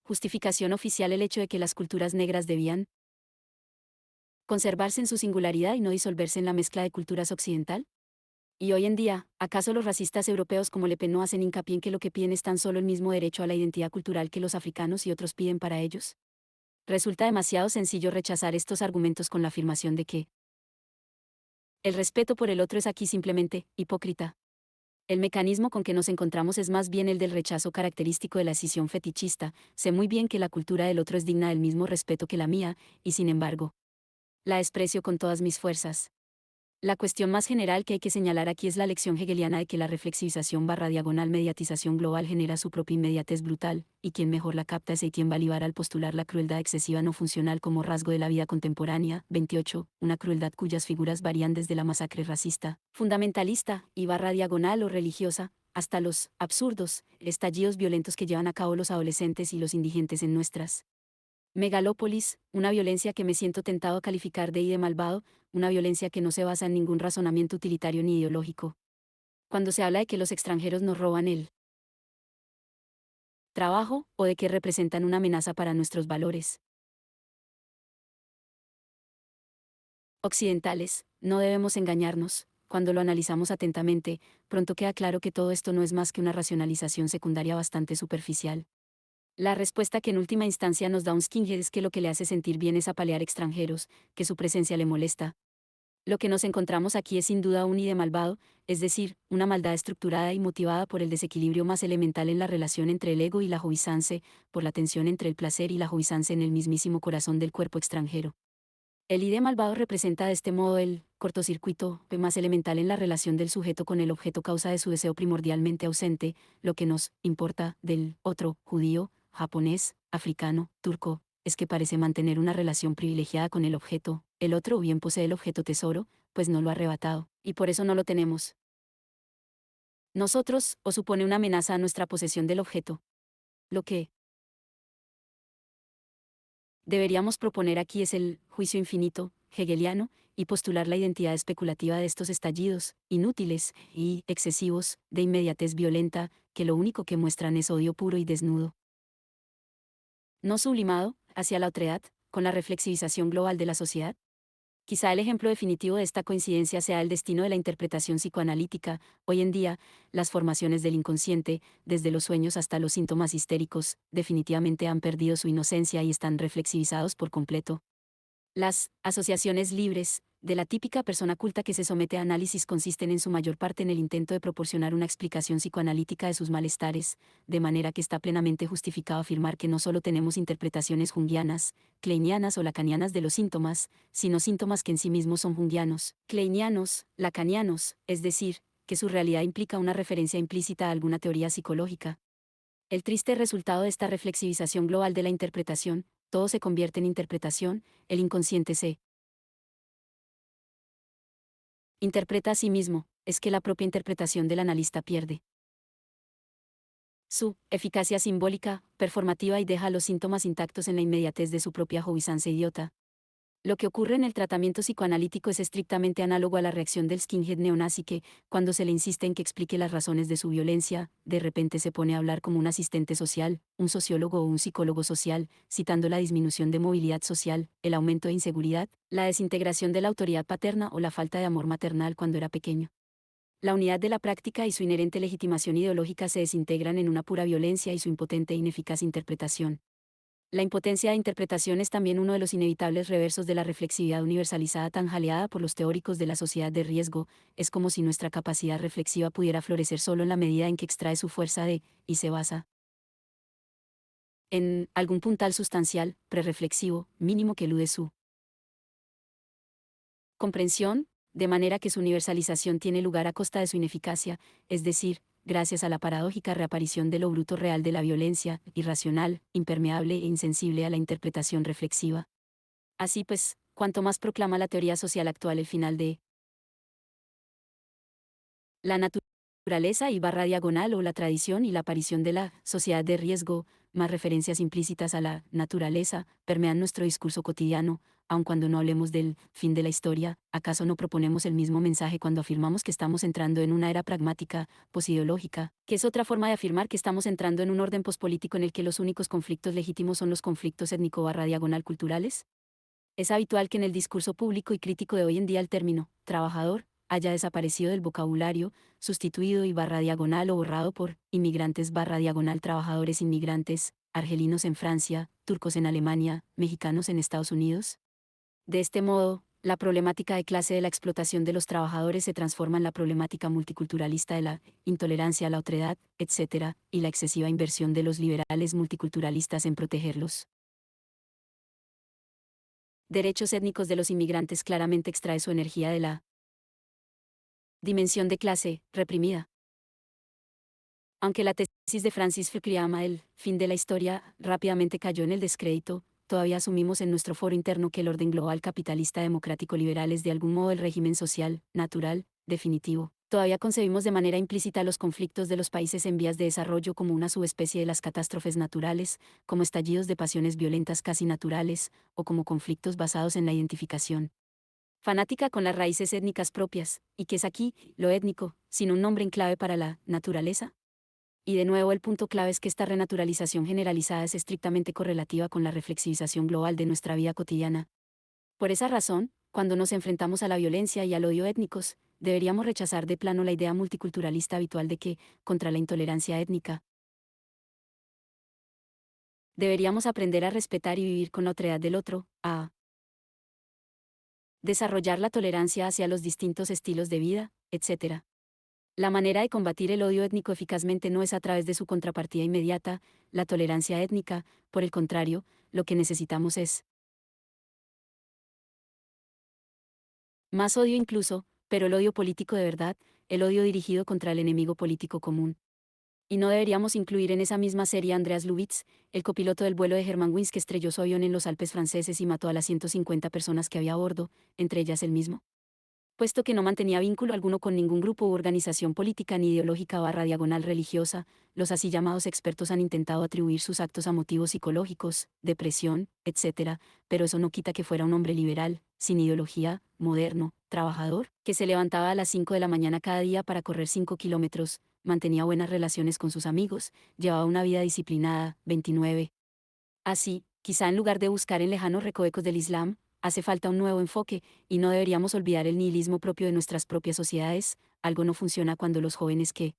justificación oficial el hecho de que las culturas negras debían conservarse en su singularidad y no disolverse en la mezcla de culturas occidental? Y hoy en día, ¿acaso los racistas europeos como Le Pen no hacen hincapié en que lo que piden es tan solo el mismo derecho a la identidad cultural que los africanos y otros piden para ellos? Resulta demasiado sencillo rechazar estos argumentos con la afirmación de que el respeto por el otro es aquí simplemente hipócrita. El mecanismo con que nos encontramos es más bien el del rechazo característico de la escisión fetichista. Sé muy bien que la cultura del otro es digna del mismo respeto que la mía, y sin embargo, la desprecio con todas mis fuerzas. La cuestión más general que hay que señalar aquí es la lección hegeliana de que la reflexivización barra diagonal mediatización global genera su propia inmediatez brutal, y quien mejor la capta es Etienne Balibar al postular la crueldad excesiva no funcional como rasgo de la vida contemporánea. 28. Una crueldad cuyas figuras varían desde la masacre racista, fundamentalista, y barra diagonal o religiosa, hasta los absurdos, estallidos violentos que llevan a cabo los adolescentes y los indigentes en nuestras megalópolis, una violencia que me siento tentado a calificar de malvado, una violencia que no se basa en ningún razonamiento utilitario ni ideológico. Cuando se habla de que los extranjeros nos roban el trabajo, o de que representan una amenaza para nuestros valores occidentales, no debemos engañarnos. Cuando lo analizamos atentamente, pronto queda claro que todo esto no es más que una racionalización secundaria bastante superficial. La respuesta que en última instancia nos da un skinhead es que lo que le hace sentir bien es apalear extranjeros, que su presencia le molesta. Lo que nos encontramos aquí es sin duda un ide malvado, es decir, una maldad estructurada y motivada por el desequilibrio más elemental en la relación entre el ego y la jouissance, por la tensión entre el placer y la jouissance en el mismísimo corazón del cuerpo extranjero. El ide malvado representa de este modo el cortocircuito más elemental en la relación del sujeto con el objeto causa de su deseo primordialmente ausente, lo que nos importa del otro, judío, japonés, africano, turco, es que parece mantener una relación privilegiada con el objeto, el otro o bien posee el objeto tesoro, pues no lo ha arrebatado, y por eso no lo tenemos nosotros, o supone una amenaza a nuestra posesión del objeto. Lo que deberíamos proponer aquí es el juicio infinito, hegeliano, y postular la identidad especulativa de estos estallidos, inútiles y excesivos, de inmediatez violenta, que lo único que muestran es odio puro y desnudo, no sublimado, hacia la otredad, con la reflexivización global de la sociedad. Quizá el ejemplo definitivo de esta coincidencia sea el destino de la interpretación psicoanalítica. Hoy en día, las formaciones del inconsciente, desde los sueños hasta los síntomas histéricos, definitivamente han perdido su inocencia y están reflexivizados por completo. Las asociaciones libres, de la típica persona culta que se somete a análisis consisten en su mayor parte en el intento de proporcionar una explicación psicoanalítica de sus malestares, de manera que está plenamente justificado afirmar que no solo tenemos interpretaciones junguianas, kleinianas o lacanianas de los síntomas, sino síntomas que en sí mismos son junguianos, kleinianos, lacanianos, es decir, que su realidad implica una referencia implícita a alguna teoría psicológica. El triste resultado de esta reflexivización global de la interpretación, todo se convierte en interpretación, el inconsciente se interpreta a sí mismo, es que la propia interpretación del analista pierde su eficacia simbólica, performativa y deja los síntomas intactos en la inmediatez de su propia jouissance idiota. Lo que ocurre en el tratamiento psicoanalítico es estrictamente análogo a la reacción del skinhead neonazi que, cuando se le insiste en que explique las razones de su violencia, de repente se pone a hablar como un asistente social, un sociólogo o un psicólogo social, citando la disminución de movilidad social, el aumento de inseguridad, la desintegración de la autoridad paterna o la falta de amor maternal cuando era pequeño. La unidad de la práctica y su inherente legitimación ideológica se desintegran en una pura violencia y su impotente e ineficaz interpretación. La impotencia de interpretación es también uno de los inevitables reversos de la reflexividad universalizada tan jaleada por los teóricos de la sociedad de riesgo. Es como si nuestra capacidad reflexiva pudiera florecer solo en la medida en que extrae su fuerza de, y se basa en, algún puntal sustancial, prereflexivo, mínimo que elude su comprensión, de manera que su universalización tiene lugar a costa de su ineficacia, es decir, gracias a la paradójica reaparición de lo bruto real de la violencia, irracional, impermeable e insensible a la interpretación reflexiva. Así pues, cuanto más proclama la teoría social actual el final de la naturaleza y barra diagonal o la tradición y la aparición de la sociedad de riesgo, más referencias implícitas a la naturaleza, permean nuestro discurso cotidiano, aun cuando no hablemos del fin de la historia, ¿acaso no proponemos el mismo mensaje cuando afirmamos que estamos entrando en una era pragmática, posideológica, que es otra forma de afirmar que estamos entrando en un orden pospolítico en el que los únicos conflictos legítimos son los conflictos étnico barra diagonal culturales? Es habitual que en el discurso público y crítico de hoy en día el término trabajador haya desaparecido del vocabulario, sustituido y barra diagonal o borrado por inmigrantes barra diagonal trabajadores inmigrantes, argelinos en Francia, turcos en Alemania, mexicanos en Estados Unidos. De este modo, La problemática de clase de la explotación de los trabajadores se transforma en la problemática multiculturalista de la intolerancia a la otredad, etc., y la excesiva inversión de los liberales multiculturalistas en protegerlos derechos étnicos de los inmigrantes claramente extrae su energía de la dimensión de clase, reprimida. Aunque la tesis de Francis Fukuyama, el fin de la historia, rápidamente cayó en el descrédito, todavía asumimos en nuestro foro interno que el orden global capitalista democrático liberal es de algún modo el régimen social, natural, definitivo. Todavía concebimos de manera implícita los conflictos de los países en vías de desarrollo como una subespecie de las catástrofes naturales, como estallidos de pasiones violentas casi naturales, o como conflictos basados en la identificación fanática con las raíces étnicas propias, y que es aquí, lo étnico, sin un nombre en clave para la naturaleza. Y de nuevo el punto clave es que esta renaturalización generalizada es estrictamente correlativa con la reflexivización global de nuestra vida cotidiana. Por esa razón, cuando nos enfrentamos a la violencia y al odio étnicos, deberíamos rechazar de plano la idea multiculturalista habitual de que, contra la intolerancia étnica, deberíamos aprender a respetar y vivir con la otredad del otro, a desarrollar la tolerancia hacia los distintos estilos de vida, etc. La manera de combatir el odio étnico eficazmente no es a través de su contrapartida inmediata, la tolerancia étnica, por el contrario, lo que necesitamos es más odio incluso, pero el odio político de verdad, el odio dirigido contra el enemigo político común. Y no deberíamos incluir en esa misma serie a Andreas Lubitz, el copiloto del vuelo de Germanwings que estrelló su avión en los Alpes franceses y mató a las 150 personas que había a bordo, entre ellas él mismo, puesto que no mantenía vínculo alguno con ningún grupo u organización política ni ideológica diagonal religiosa. Los así llamados expertos han intentado atribuir sus actos a motivos psicológicos, depresión, etc., pero eso no quita que fuera un hombre liberal, sin ideología, moderno, trabajador, que se levantaba a las 5 de la mañana cada día para correr 5 kilómetros, mantenía buenas relaciones con sus amigos, llevaba una vida disciplinada. 29. Así, quizá en lugar de buscar en lejanos recovecos del Islam, hace falta un nuevo enfoque, y no deberíamos olvidar el nihilismo propio de nuestras propias sociedades. Algo no funciona cuando los jóvenes que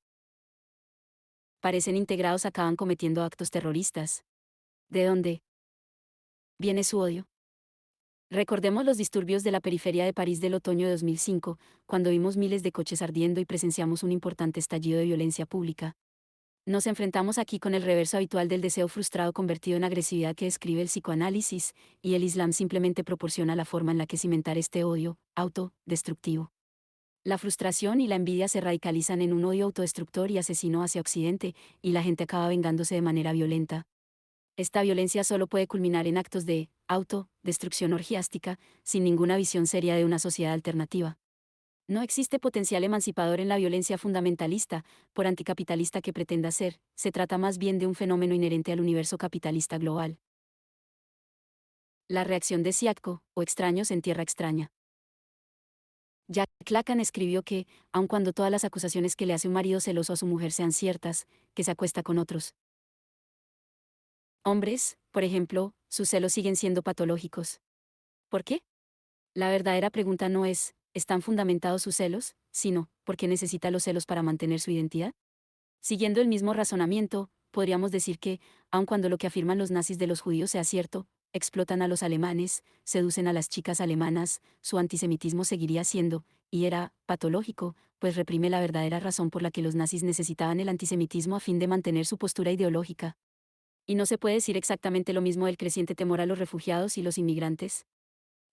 parecen integrados acaban cometiendo actos terroristas. ¿De dónde viene su odio? Recordemos los disturbios de la periferia de París del otoño de 2005, cuando vimos miles de coches ardiendo y presenciamos un importante estallido de violencia pública. Nos enfrentamos aquí con el reverso habitual del deseo frustrado convertido en agresividad que describe el psicoanálisis, y el Islam simplemente proporciona la forma en la que cimentar este odio autodestructivo. La frustración y la envidia se radicalizan en un odio autodestructor y asesino hacia Occidente, y la gente acaba vengándose de manera violenta. Esta violencia solo puede culminar en actos de autodestrucción orgiástica, sin ninguna visión seria de una sociedad alternativa. No existe potencial emancipador en la violencia fundamentalista, por anticapitalista que pretenda ser, se trata más bien de un fenómeno inherente al universo capitalista global. La reacción de Siatko, o extraños en tierra extraña. Jack Lacan escribió que, aun cuando todas las acusaciones que le hace un marido celoso a su mujer sean ciertas, que se acuesta con otros hombres, por ejemplo, sus celos siguen siendo patológicos. ¿Por qué? La verdadera pregunta no es, ¿están fundamentados sus celos?, sino, ¿por qué necesita los celos para mantener su identidad? Siguiendo el mismo razonamiento, podríamos decir que, aun cuando lo que afirman los nazis de los judíos sea cierto, explotan a los alemanes, seducen a las chicas alemanas, su antisemitismo seguiría siendo, y era, patológico, pues reprime la verdadera razón por la que los nazis necesitaban el antisemitismo a fin de mantener su postura ideológica. Y no se puede decir exactamente lo mismo del creciente temor a los refugiados y los inmigrantes.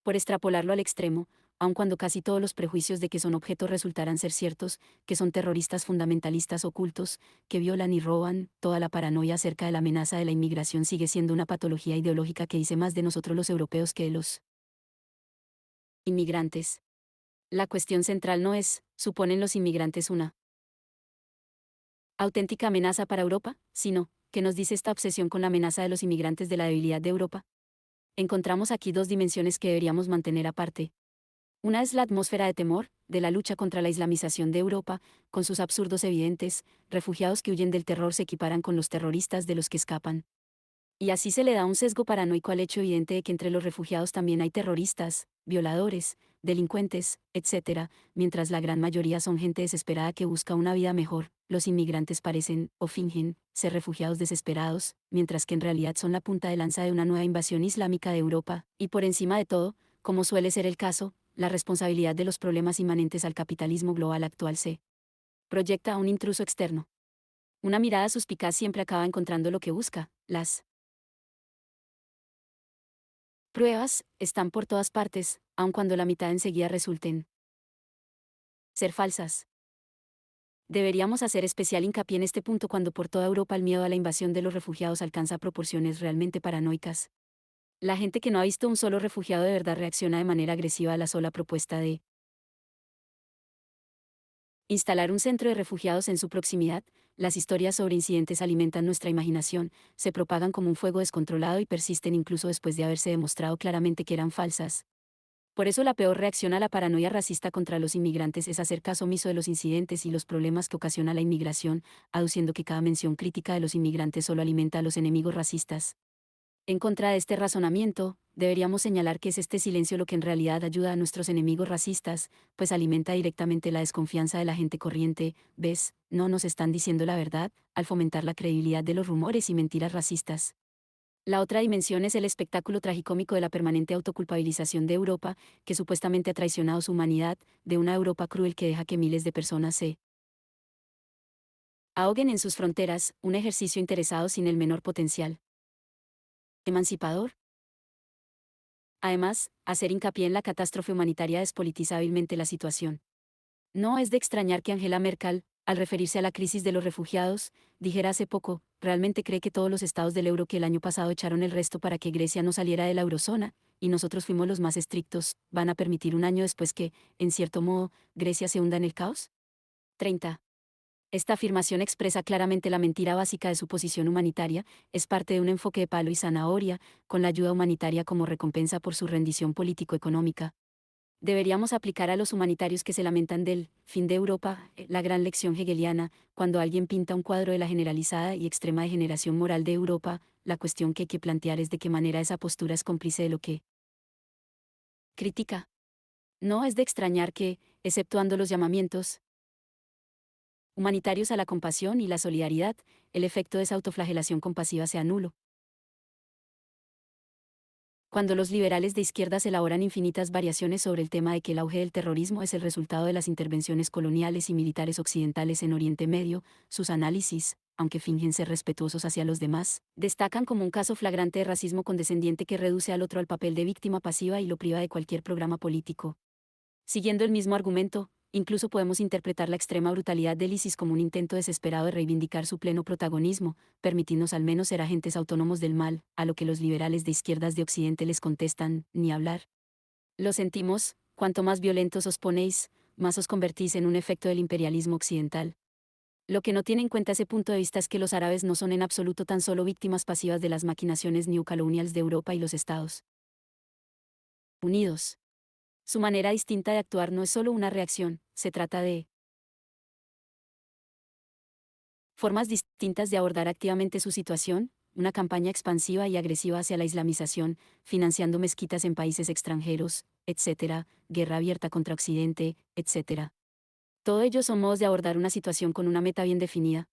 Por extrapolarlo al extremo, aun cuando casi todos los prejuicios de que son objeto resultarán ser ciertos, que son terroristas fundamentalistas ocultos, que violan y roban, toda la paranoia acerca de la amenaza de la inmigración sigue siendo una patología ideológica que dice más de nosotros los europeos que de los inmigrantes. La cuestión central no es, ¿suponen los inmigrantes una auténtica amenaza para Europa?, sino, ¿qué nos dice esta obsesión con la amenaza de los inmigrantes de la debilidad de Europa? Encontramos aquí dos dimensiones que deberíamos mantener aparte. Una es la atmósfera de temor, de la lucha contra la islamización de Europa, con sus absurdos evidentes, refugiados que huyen del terror se equiparan con los terroristas de los que escapan. Y así se le da un sesgo paranoico al hecho evidente de que entre los refugiados también hay terroristas, violadores, delincuentes, etc., mientras la gran mayoría son gente desesperada que busca una vida mejor. Los inmigrantes parecen, o fingen, ser refugiados desesperados, mientras que en realidad son la punta de lanza de una nueva invasión islámica de Europa, y por encima de todo, como suele ser el caso, la responsabilidad de los problemas inmanentes al capitalismo global actual se proyecta a un intruso externo. Una mirada suspicaz siempre acaba encontrando lo que busca. Las pruebas están por todas partes, aun cuando la mitad enseguida resulten ser falsas. Deberíamos hacer especial hincapié en este punto cuando por toda Europa el miedo a la invasión de los refugiados alcanza proporciones realmente paranoicas. La gente que no ha visto un solo refugiado de verdad reacciona de manera agresiva a la sola propuesta de instalar un centro de refugiados en su proximidad. Las historias sobre incidentes alimentan nuestra imaginación, se propagan como un fuego descontrolado y persisten incluso después de haberse demostrado claramente que eran falsas. Por eso la peor reacción a la paranoia racista contra los inmigrantes es hacer caso omiso de los incidentes y los problemas que ocasiona la inmigración, aduciendo que cada mención crítica de los inmigrantes solo alimenta a los enemigos racistas. En contra de este razonamiento, deberíamos señalar que es este silencio lo que en realidad ayuda a nuestros enemigos racistas, pues alimenta directamente la desconfianza de la gente corriente. ¿Ves? No nos están diciendo la verdad, al fomentar la credibilidad de los rumores y mentiras racistas. La otra dimensión es el espectáculo tragicómico de la permanente autoculpabilización de Europa, que supuestamente ha traicionado su humanidad, de una Europa cruel que deja que miles de personas se ahoguen en sus fronteras, un ejercicio interesado sin el menor potencial emancipador. Además, hacer hincapié en la catástrofe humanitaria despolitiza hábilmente la situación. No es de extrañar que Angela Merkel, al referirse a la crisis de los refugiados, dijera hace poco, realmente cree que todos los estados del euro que el año pasado echaron el resto para que Grecia no saliera de la eurozona, y nosotros fuimos los más estrictos, van a permitir un año después que, en cierto modo, Grecia se hunda en el caos. 30. Esta afirmación expresa claramente la mentira básica de su posición humanitaria, es parte de un enfoque de palo y zanahoria, con la ayuda humanitaria como recompensa por su rendición político-económica. Deberíamos aplicar a los humanitarios que se lamentan del fin de Europa la gran lección hegeliana, cuando alguien pinta un cuadro de la generalizada y extrema degeneración moral de Europa, la cuestión que hay que plantear es de qué manera esa postura es cómplice de lo que critica. No es de extrañar que, exceptuando los llamamientos humanitarios a la compasión y la solidaridad, el efecto de esa autoflagelación compasiva sea nulo. Cuando los liberales de izquierdas elaboran infinitas variaciones sobre el tema de que el auge del terrorismo es el resultado de las intervenciones coloniales y militares occidentales en Oriente Medio, sus análisis, aunque fingen ser respetuosos hacia los demás, destacan como un caso flagrante de racismo condescendiente que reduce al otro al papel de víctima pasiva y lo priva de cualquier programa político. Siguiendo el mismo argumento, incluso podemos interpretar la extrema brutalidad del ISIS como un intento desesperado de reivindicar su pleno protagonismo, permitirnos al menos ser agentes autónomos del mal, a lo que los liberales de izquierdas de Occidente les contestan, ni hablar. Lo sentimos, cuanto más violentos os ponéis, más os convertís en un efecto del imperialismo occidental. Lo que no tiene en cuenta ese punto de vista es que los árabes no son en absoluto tan solo víctimas pasivas de las maquinaciones neocoloniales de Europa y los Estados Unidos. Su manera distinta de actuar no es solo una reacción, se trata de formas distintas de abordar activamente su situación, una campaña expansiva y agresiva hacia la islamización, financiando mezquitas en países extranjeros, etc., guerra abierta contra Occidente, etc. Todo ello son modos de abordar una situación con una meta bien definida.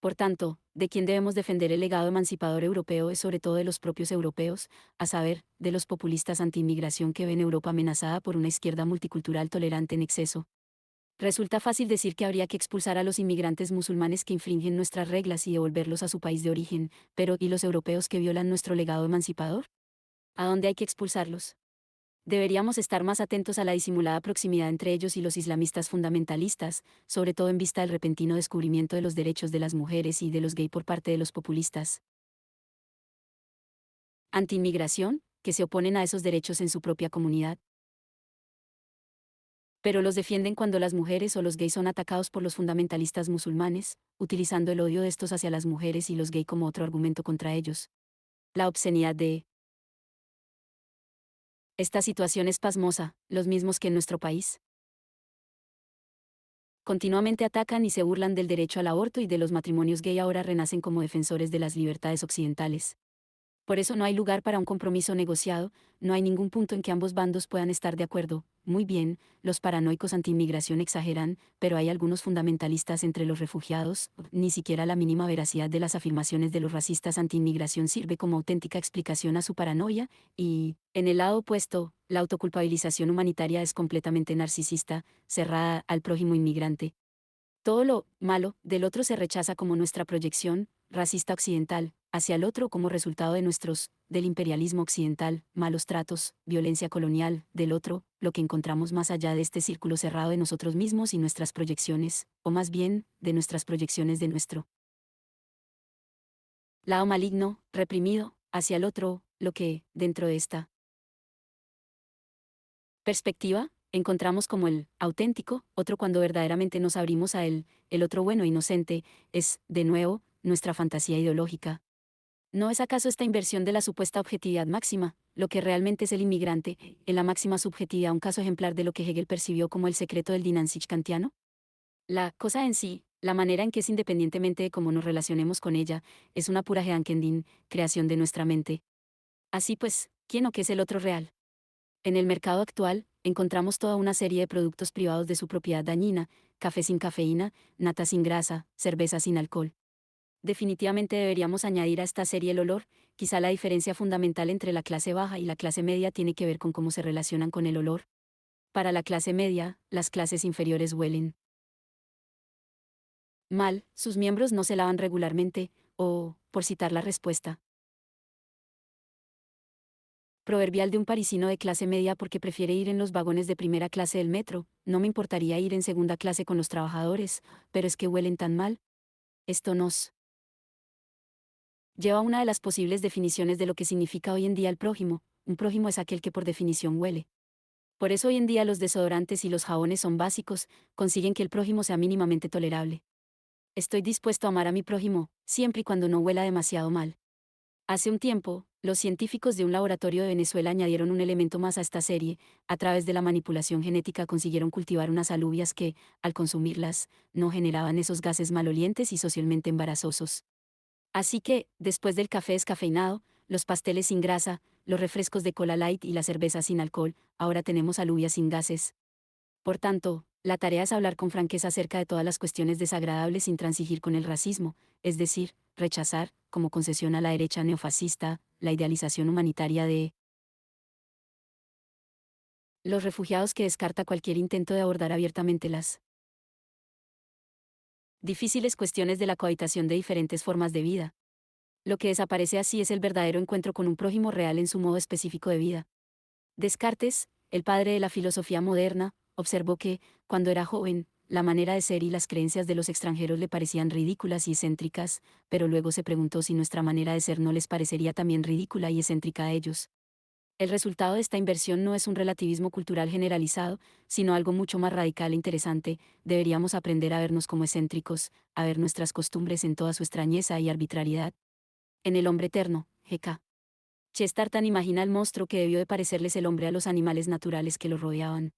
Por tanto, de quien debemos defender el legado emancipador europeo es sobre todo de los propios europeos, a saber, de los populistas anti-inmigración que ven Europa amenazada por una izquierda multicultural tolerante en exceso. Resulta fácil decir que habría que expulsar a los inmigrantes musulmanes que infringen nuestras reglas y devolverlos a su país de origen, pero ¿y los europeos que violan nuestro legado emancipador? ¿A dónde hay que expulsarlos? Deberíamos estar más atentos a la disimulada proximidad entre ellos y los islamistas fundamentalistas, sobre todo en vista del repentino descubrimiento de los derechos de las mujeres y de los gay por parte de los populistas anti-inmigración, que se oponen a esos derechos en su propia comunidad. Pero los defienden cuando las mujeres o los gays son atacados por los fundamentalistas musulmanes, utilizando el odio de estos hacia las mujeres y los gays como otro argumento contra ellos. La obscenidad de esta situación es pasmosa, los mismos que en nuestro país. Continuamente atacan y se burlan del derecho al aborto y de los matrimonios gay ahora renacen como defensores de las libertades occidentales. Por eso no hay lugar para un compromiso negociado, no hay ningún punto en que ambos bandos puedan estar de acuerdo. Muy bien, los paranoicos antiinmigración exageran, pero hay algunos fundamentalistas entre los refugiados, ni siquiera la mínima veracidad de las afirmaciones de los racistas antiinmigración sirve como auténtica explicación a su paranoia, y, en el lado opuesto, la autoculpabilización humanitaria es completamente narcisista, cerrada al prójimo inmigrante. Todo lo malo del otro se rechaza como nuestra proyección racista occidental, hacia el otro como resultado de del imperialismo occidental, malos tratos, violencia colonial, del otro, lo que encontramos más allá de este círculo cerrado de nosotros mismos y nuestras proyecciones, o más bien, de nuestras proyecciones de nuestro lado maligno, reprimido, hacia el otro, lo que, dentro de esta perspectiva, encontramos como el auténtico, otro cuando verdaderamente nos abrimos a él, el otro bueno e inocente, es, de nuevo, nuestra fantasía ideológica. ¿No es acaso esta inversión de la supuesta objetividad máxima, lo que realmente es el inmigrante, en la máxima subjetividad un caso ejemplar de lo que Hegel percibió como el secreto del Dinanzig kantiano? La cosa en sí, la manera en que es independientemente de cómo nos relacionemos con ella, es una pura Gedankendin, creación de nuestra mente. Así pues, ¿quién o qué es el otro real? En el mercado actual, encontramos toda una serie de productos privados de su propiedad dañina, café sin cafeína, nata sin grasa, cerveza sin alcohol. Definitivamente deberíamos añadir a esta serie el olor, quizá la diferencia fundamental entre la clase baja y la clase media tiene que ver con cómo se relacionan con el olor. Para la clase media, las clases inferiores huelen mal, sus miembros no se lavan regularmente, o, por citar la respuesta proverbial de un parisino de clase media porque prefiere ir en los vagones de primera clase del metro, no me importaría ir en segunda clase con los trabajadores, pero es que huelen tan mal. Esto nos lleva a una de las posibles definiciones de lo que significa hoy en día el prójimo. Un prójimo es aquel que por definición huele. Por eso hoy en día los desodorantes y los jabones son básicos, consiguen que el prójimo sea mínimamente tolerable. Estoy dispuesto a amar a mi prójimo, siempre y cuando no huela demasiado mal. Hace un tiempo, los científicos de un laboratorio de Venezuela añadieron un elemento más a esta serie, a través de la manipulación genética consiguieron cultivar unas alubias que, al consumirlas, no generaban esos gases malolientes y socialmente embarazosos. Así que, después del café descafeinado, los pasteles sin grasa, los refrescos de cola light y la cerveza sin alcohol, ahora tenemos alubias sin gases. Por tanto, la tarea es hablar con franqueza acerca de todas las cuestiones desagradables sin transigir con el racismo, es decir, rechazar, como concesión a la derecha neofascista, la idealización humanitaria de los refugiados que descarta cualquier intento de abordar abiertamente las difíciles cuestiones de la cohabitación de diferentes formas de vida. Lo que desaparece así es el verdadero encuentro con un prójimo real en su modo específico de vida. Descartes, el padre de la filosofía moderna, observó que, cuando era joven, la manera de ser y las creencias de los extranjeros le parecían ridículas y excéntricas, pero luego se preguntó si nuestra manera de ser no les parecería también ridícula y excéntrica a ellos. El resultado de esta inversión no es un relativismo cultural generalizado, sino algo mucho más radical e interesante. Deberíamos aprender a vernos como excéntricos, a ver nuestras costumbres en toda su extrañeza y arbitrariedad. En el hombre eterno, G.K. Chesterton imagina el monstruo que debió de parecerles el hombre a los animales naturales que lo rodeaban.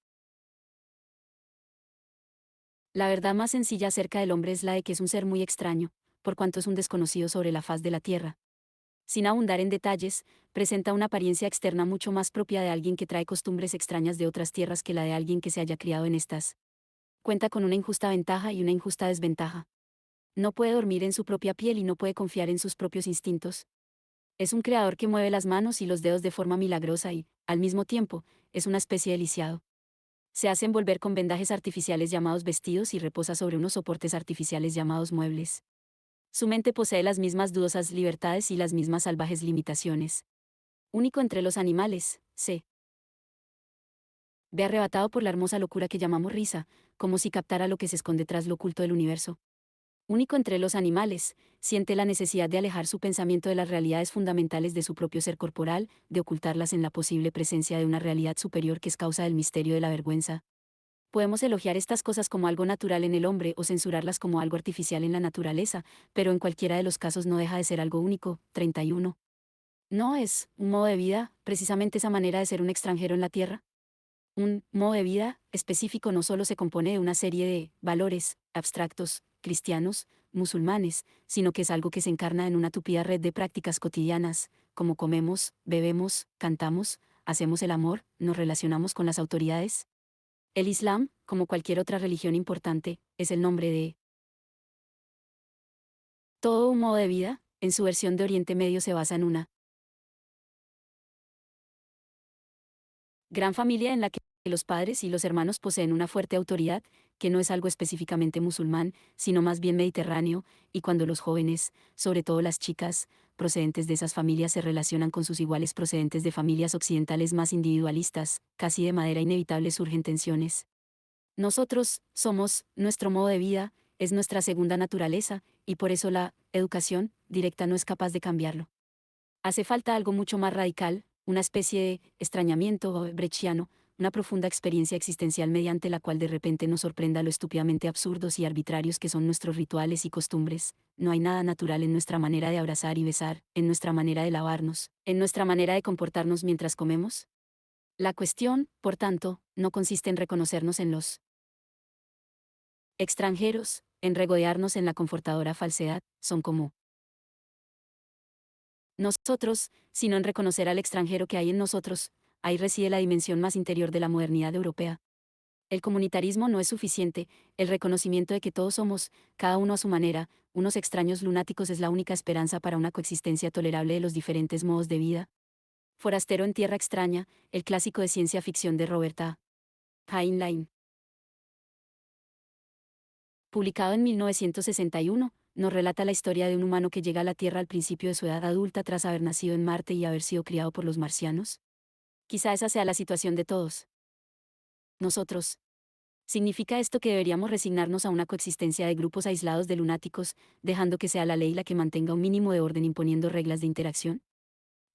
La verdad más sencilla acerca del hombre es la de que es un ser muy extraño, por cuanto es un desconocido sobre la faz de la tierra. Sin abundar en detalles, presenta una apariencia externa mucho más propia de alguien que trae costumbres extrañas de otras tierras que la de alguien que se haya criado en estas. Cuenta con una injusta ventaja y una injusta desventaja. No puede dormir en su propia piel y no puede confiar en sus propios instintos. Es un creador que mueve las manos y los dedos de forma milagrosa y, al mismo tiempo, es una especie de lisiado. Se hace envolver con vendajes artificiales llamados vestidos y reposa sobre unos soportes artificiales llamados muebles. Su mente posee las mismas dudosas libertades y las mismas salvajes limitaciones. Único entre los animales, se ve arrebatado por la hermosa locura que llamamos risa, como si captara lo que se esconde tras lo oculto del universo. Único entre los animales, siente la necesidad de alejar su pensamiento de las realidades fundamentales de su propio ser corporal, de ocultarlas en la posible presencia de una realidad superior que es causa del misterio de la vergüenza. Podemos elogiar estas cosas como algo natural en el hombre o censurarlas como algo artificial en la naturaleza, pero en cualquiera de los casos no deja de ser algo único. 31. ¿No es un modo de vida, precisamente esa manera de ser un extranjero en la Tierra? Un modo de vida específico no solo se compone de una serie de valores abstractos, cristianos, musulmanes, sino que es algo que se encarna en una tupida red de prácticas cotidianas, como comemos, bebemos, cantamos, hacemos el amor, nos relacionamos con las autoridades. El Islam, como cualquier otra religión importante, es el nombre de todo un modo de vida. En su versión de Oriente Medio se basa en una gran familia en la que los padres y los hermanos poseen una fuerte autoridad, que no es algo específicamente musulmán, sino más bien mediterráneo, y cuando los jóvenes, sobre todo las chicas, procedentes de esas familias se relacionan con sus iguales procedentes de familias occidentales más individualistas, casi de manera inevitable surgen tensiones. Nosotros somos, nuestro modo de vida, es nuestra segunda naturaleza, y por eso la educación directa no es capaz de cambiarlo. Hace falta algo mucho más radical, una especie de extrañamiento brechiano, una profunda experiencia existencial mediante la cual de repente nos sorprenda lo estúpidamente absurdos y arbitrarios que son nuestros rituales y costumbres. No hay nada natural en nuestra manera de abrazar y besar, en nuestra manera de lavarnos, en nuestra manera de comportarnos mientras comemos. La cuestión, por tanto, no consiste en reconocernos en los extranjeros, en regodearnos en la confortadora falsedad, son como nosotros, sino en reconocer al extranjero que hay en nosotros. Ahí reside la dimensión más interior de la modernidad europea. El comunitarismo no es suficiente, el reconocimiento de que todos somos, cada uno a su manera, unos extraños lunáticos es la única esperanza para una coexistencia tolerable de los diferentes modos de vida. Forastero en tierra extraña, el clásico de ciencia ficción de Roberta Heinlein, publicado en 1961, nos relata la historia de un humano que llega a la Tierra al principio de su edad adulta tras haber nacido en Marte y haber sido criado por los marcianos. Quizá esa sea la situación de todos nosotros. ¿Significa esto que deberíamos resignarnos a una coexistencia de grupos aislados de lunáticos, dejando que sea la ley la que mantenga un mínimo de orden imponiendo reglas de interacción?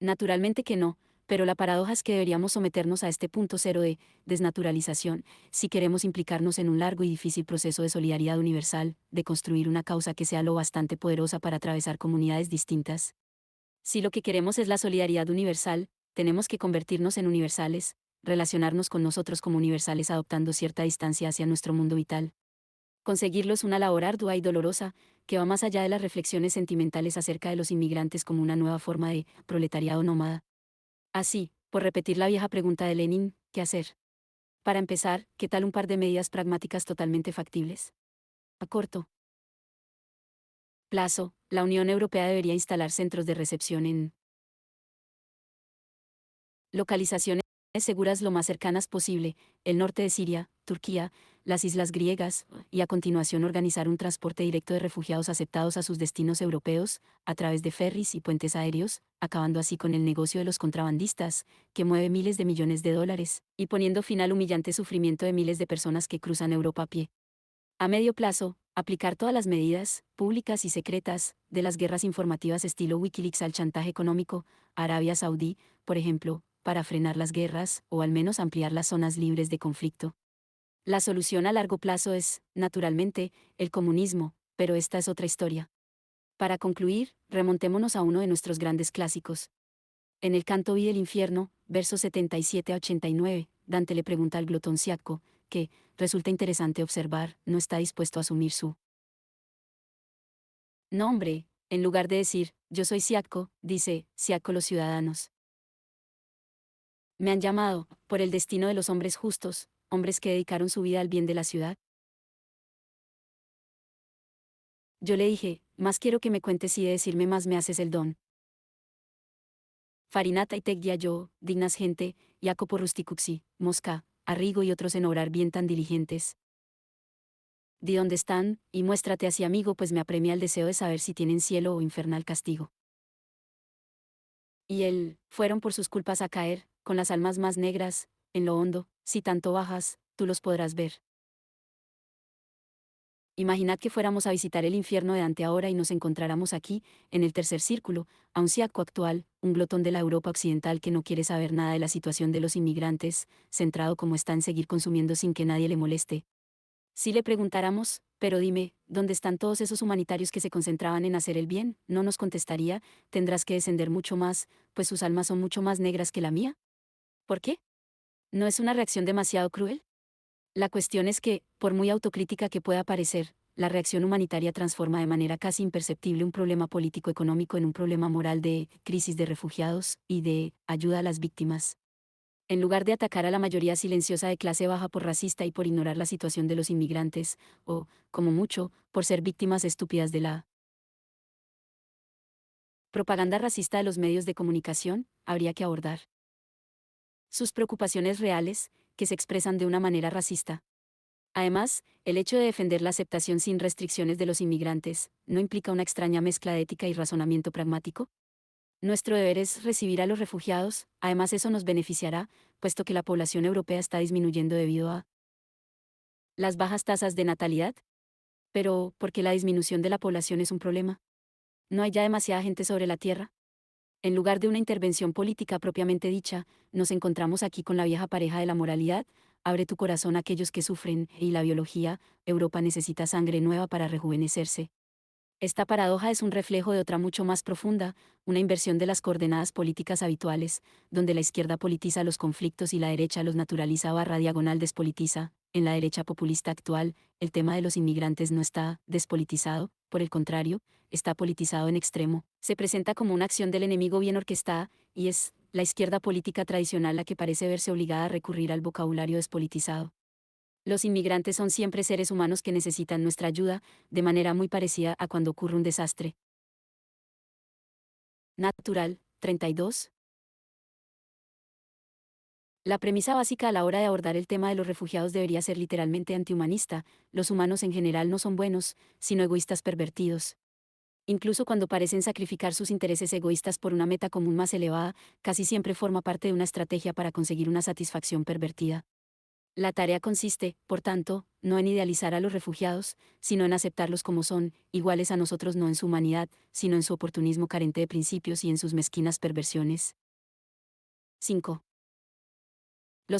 Naturalmente que no, pero la paradoja es que deberíamos someternos a este punto cero de desnaturalización, si queremos implicarnos en un largo y difícil proceso de solidaridad universal, de construir una causa que sea lo bastante poderosa para atravesar comunidades distintas. Si lo que queremos es la solidaridad universal, tenemos que convertirnos en universales, relacionarnos con nosotros como universales adoptando cierta distancia hacia nuestro mundo vital. Conseguirlo es una labor ardua y dolorosa, que va más allá de las reflexiones sentimentales acerca de los inmigrantes como una nueva forma de proletariado nómada. Así, por repetir la vieja pregunta de Lenin, ¿qué hacer? Para empezar, ¿qué tal un par de medidas pragmáticas totalmente factibles? A corto plazo, la Unión Europea debería instalar centros de recepción en localizaciones seguras lo más cercanas posible, el norte de Siria, Turquía, las islas griegas, y a continuación organizar un transporte directo de refugiados aceptados a sus destinos europeos, a través de ferries y puentes aéreos, acabando así con el negocio de los contrabandistas, que mueve miles de millones de dólares, y poniendo fin al humillante sufrimiento de miles de personas que cruzan Europa a pie. A medio plazo, aplicar todas las medidas, públicas y secretas, de las guerras informativas estilo Wikileaks al chantaje económico, a Arabia Saudí, por ejemplo, para frenar las guerras, o al menos ampliar las zonas libres de conflicto. La solución a largo plazo es, naturalmente, el comunismo, pero esta es otra historia. Para concluir, remontémonos a uno de nuestros grandes clásicos. En el canto Vi del infierno, versos 77 a 89, Dante le pregunta al glotón Ciaco, que, resulta interesante observar, no está dispuesto a asumir su nombre, en lugar de decir, yo soy Ciaco, dice, Ciaco los ciudadanos. Me han llamado, por el destino de los hombres justos, hombres que dedicaron su vida al bien de la ciudad. Yo le dije, más quiero que me cuentes y de decirme más me haces el don. Farinata y Teggia yo, dignas gente, Jacopo rusticuxi, Mosca, Arrigo y otros en obrar bien tan diligentes. Di dónde están, y muéstrate así amigo pues me apremia el deseo de saber si tienen cielo o infernal castigo. Y él, fueron por sus culpas a caer, con las almas más negras, en lo hondo, si tanto bajas, tú los podrás ver. Imaginad que fuéramos a visitar el infierno de Dante ahora y nos encontráramos aquí, en el tercer círculo, a un Siaco actual, un glotón de la Europa occidental que no quiere saber nada de la situación de los inmigrantes, centrado como está en seguir consumiendo sin que nadie le moleste. Si le preguntáramos, pero dime, ¿dónde están todos esos humanitarios que se concentraban en hacer el bien? No nos contestaría, tendrás que descender mucho más, pues sus almas son mucho más negras que la mía. ¿Por qué? ¿No es una reacción demasiado cruel? La cuestión es que, por muy autocrítica que pueda parecer, la reacción humanitaria transforma de manera casi imperceptible un problema político-económico en un problema moral de crisis de refugiados y de ayuda a las víctimas. En lugar de atacar a la mayoría silenciosa de clase baja por racista y por ignorar la situación de los inmigrantes, o, como mucho, por ser víctimas estúpidas de la propaganda racista de los medios de comunicación, habría que abordar sus preocupaciones reales, que se expresan de una manera racista. Además, el hecho de defender la aceptación sin restricciones de los inmigrantes, ¿no implica una extraña mezcla de ética y razonamiento pragmático? Nuestro deber es recibir a los refugiados, además eso nos beneficiará, puesto que la población europea está disminuyendo debido a las bajas tasas de natalidad. Pero, ¿por qué la disminución de la población es un problema? ¿No hay ya demasiada gente sobre la Tierra? En lugar de una intervención política propiamente dicha, nos encontramos aquí con la vieja pareja de la moralidad: abre tu corazón a aquellos que sufren, y la biología: Europa necesita sangre nueva para rejuvenecerse. Esta paradoja es un reflejo de otra mucho más profunda, una inversión de las coordenadas políticas habituales, donde la izquierda politiza los conflictos y la derecha los naturaliza barra diagonal despolitiza. En la derecha populista actual, el tema de los inmigrantes no está despolitizado, por el contrario, está politizado en extremo. Se presenta como una acción del enemigo bien orquestada, y es la izquierda política tradicional la que parece verse obligada a recurrir al vocabulario despolitizado. Los inmigrantes son siempre seres humanos que necesitan nuestra ayuda, de manera muy parecida a cuando ocurre un desastre natural. 32. La premisa básica a la hora de abordar el tema de los refugiados debería ser literalmente antihumanista: los humanos en general no son buenos, sino egoístas pervertidos. Incluso cuando parecen sacrificar sus intereses egoístas por una meta común más elevada, casi siempre forma parte de una estrategia para conseguir una satisfacción pervertida. La tarea consiste, por tanto, no en idealizar a los refugiados, sino en aceptarlos como son, iguales a nosotros, no en su humanidad, sino en su oportunismo carente de principios y en sus mezquinas perversiones. 5.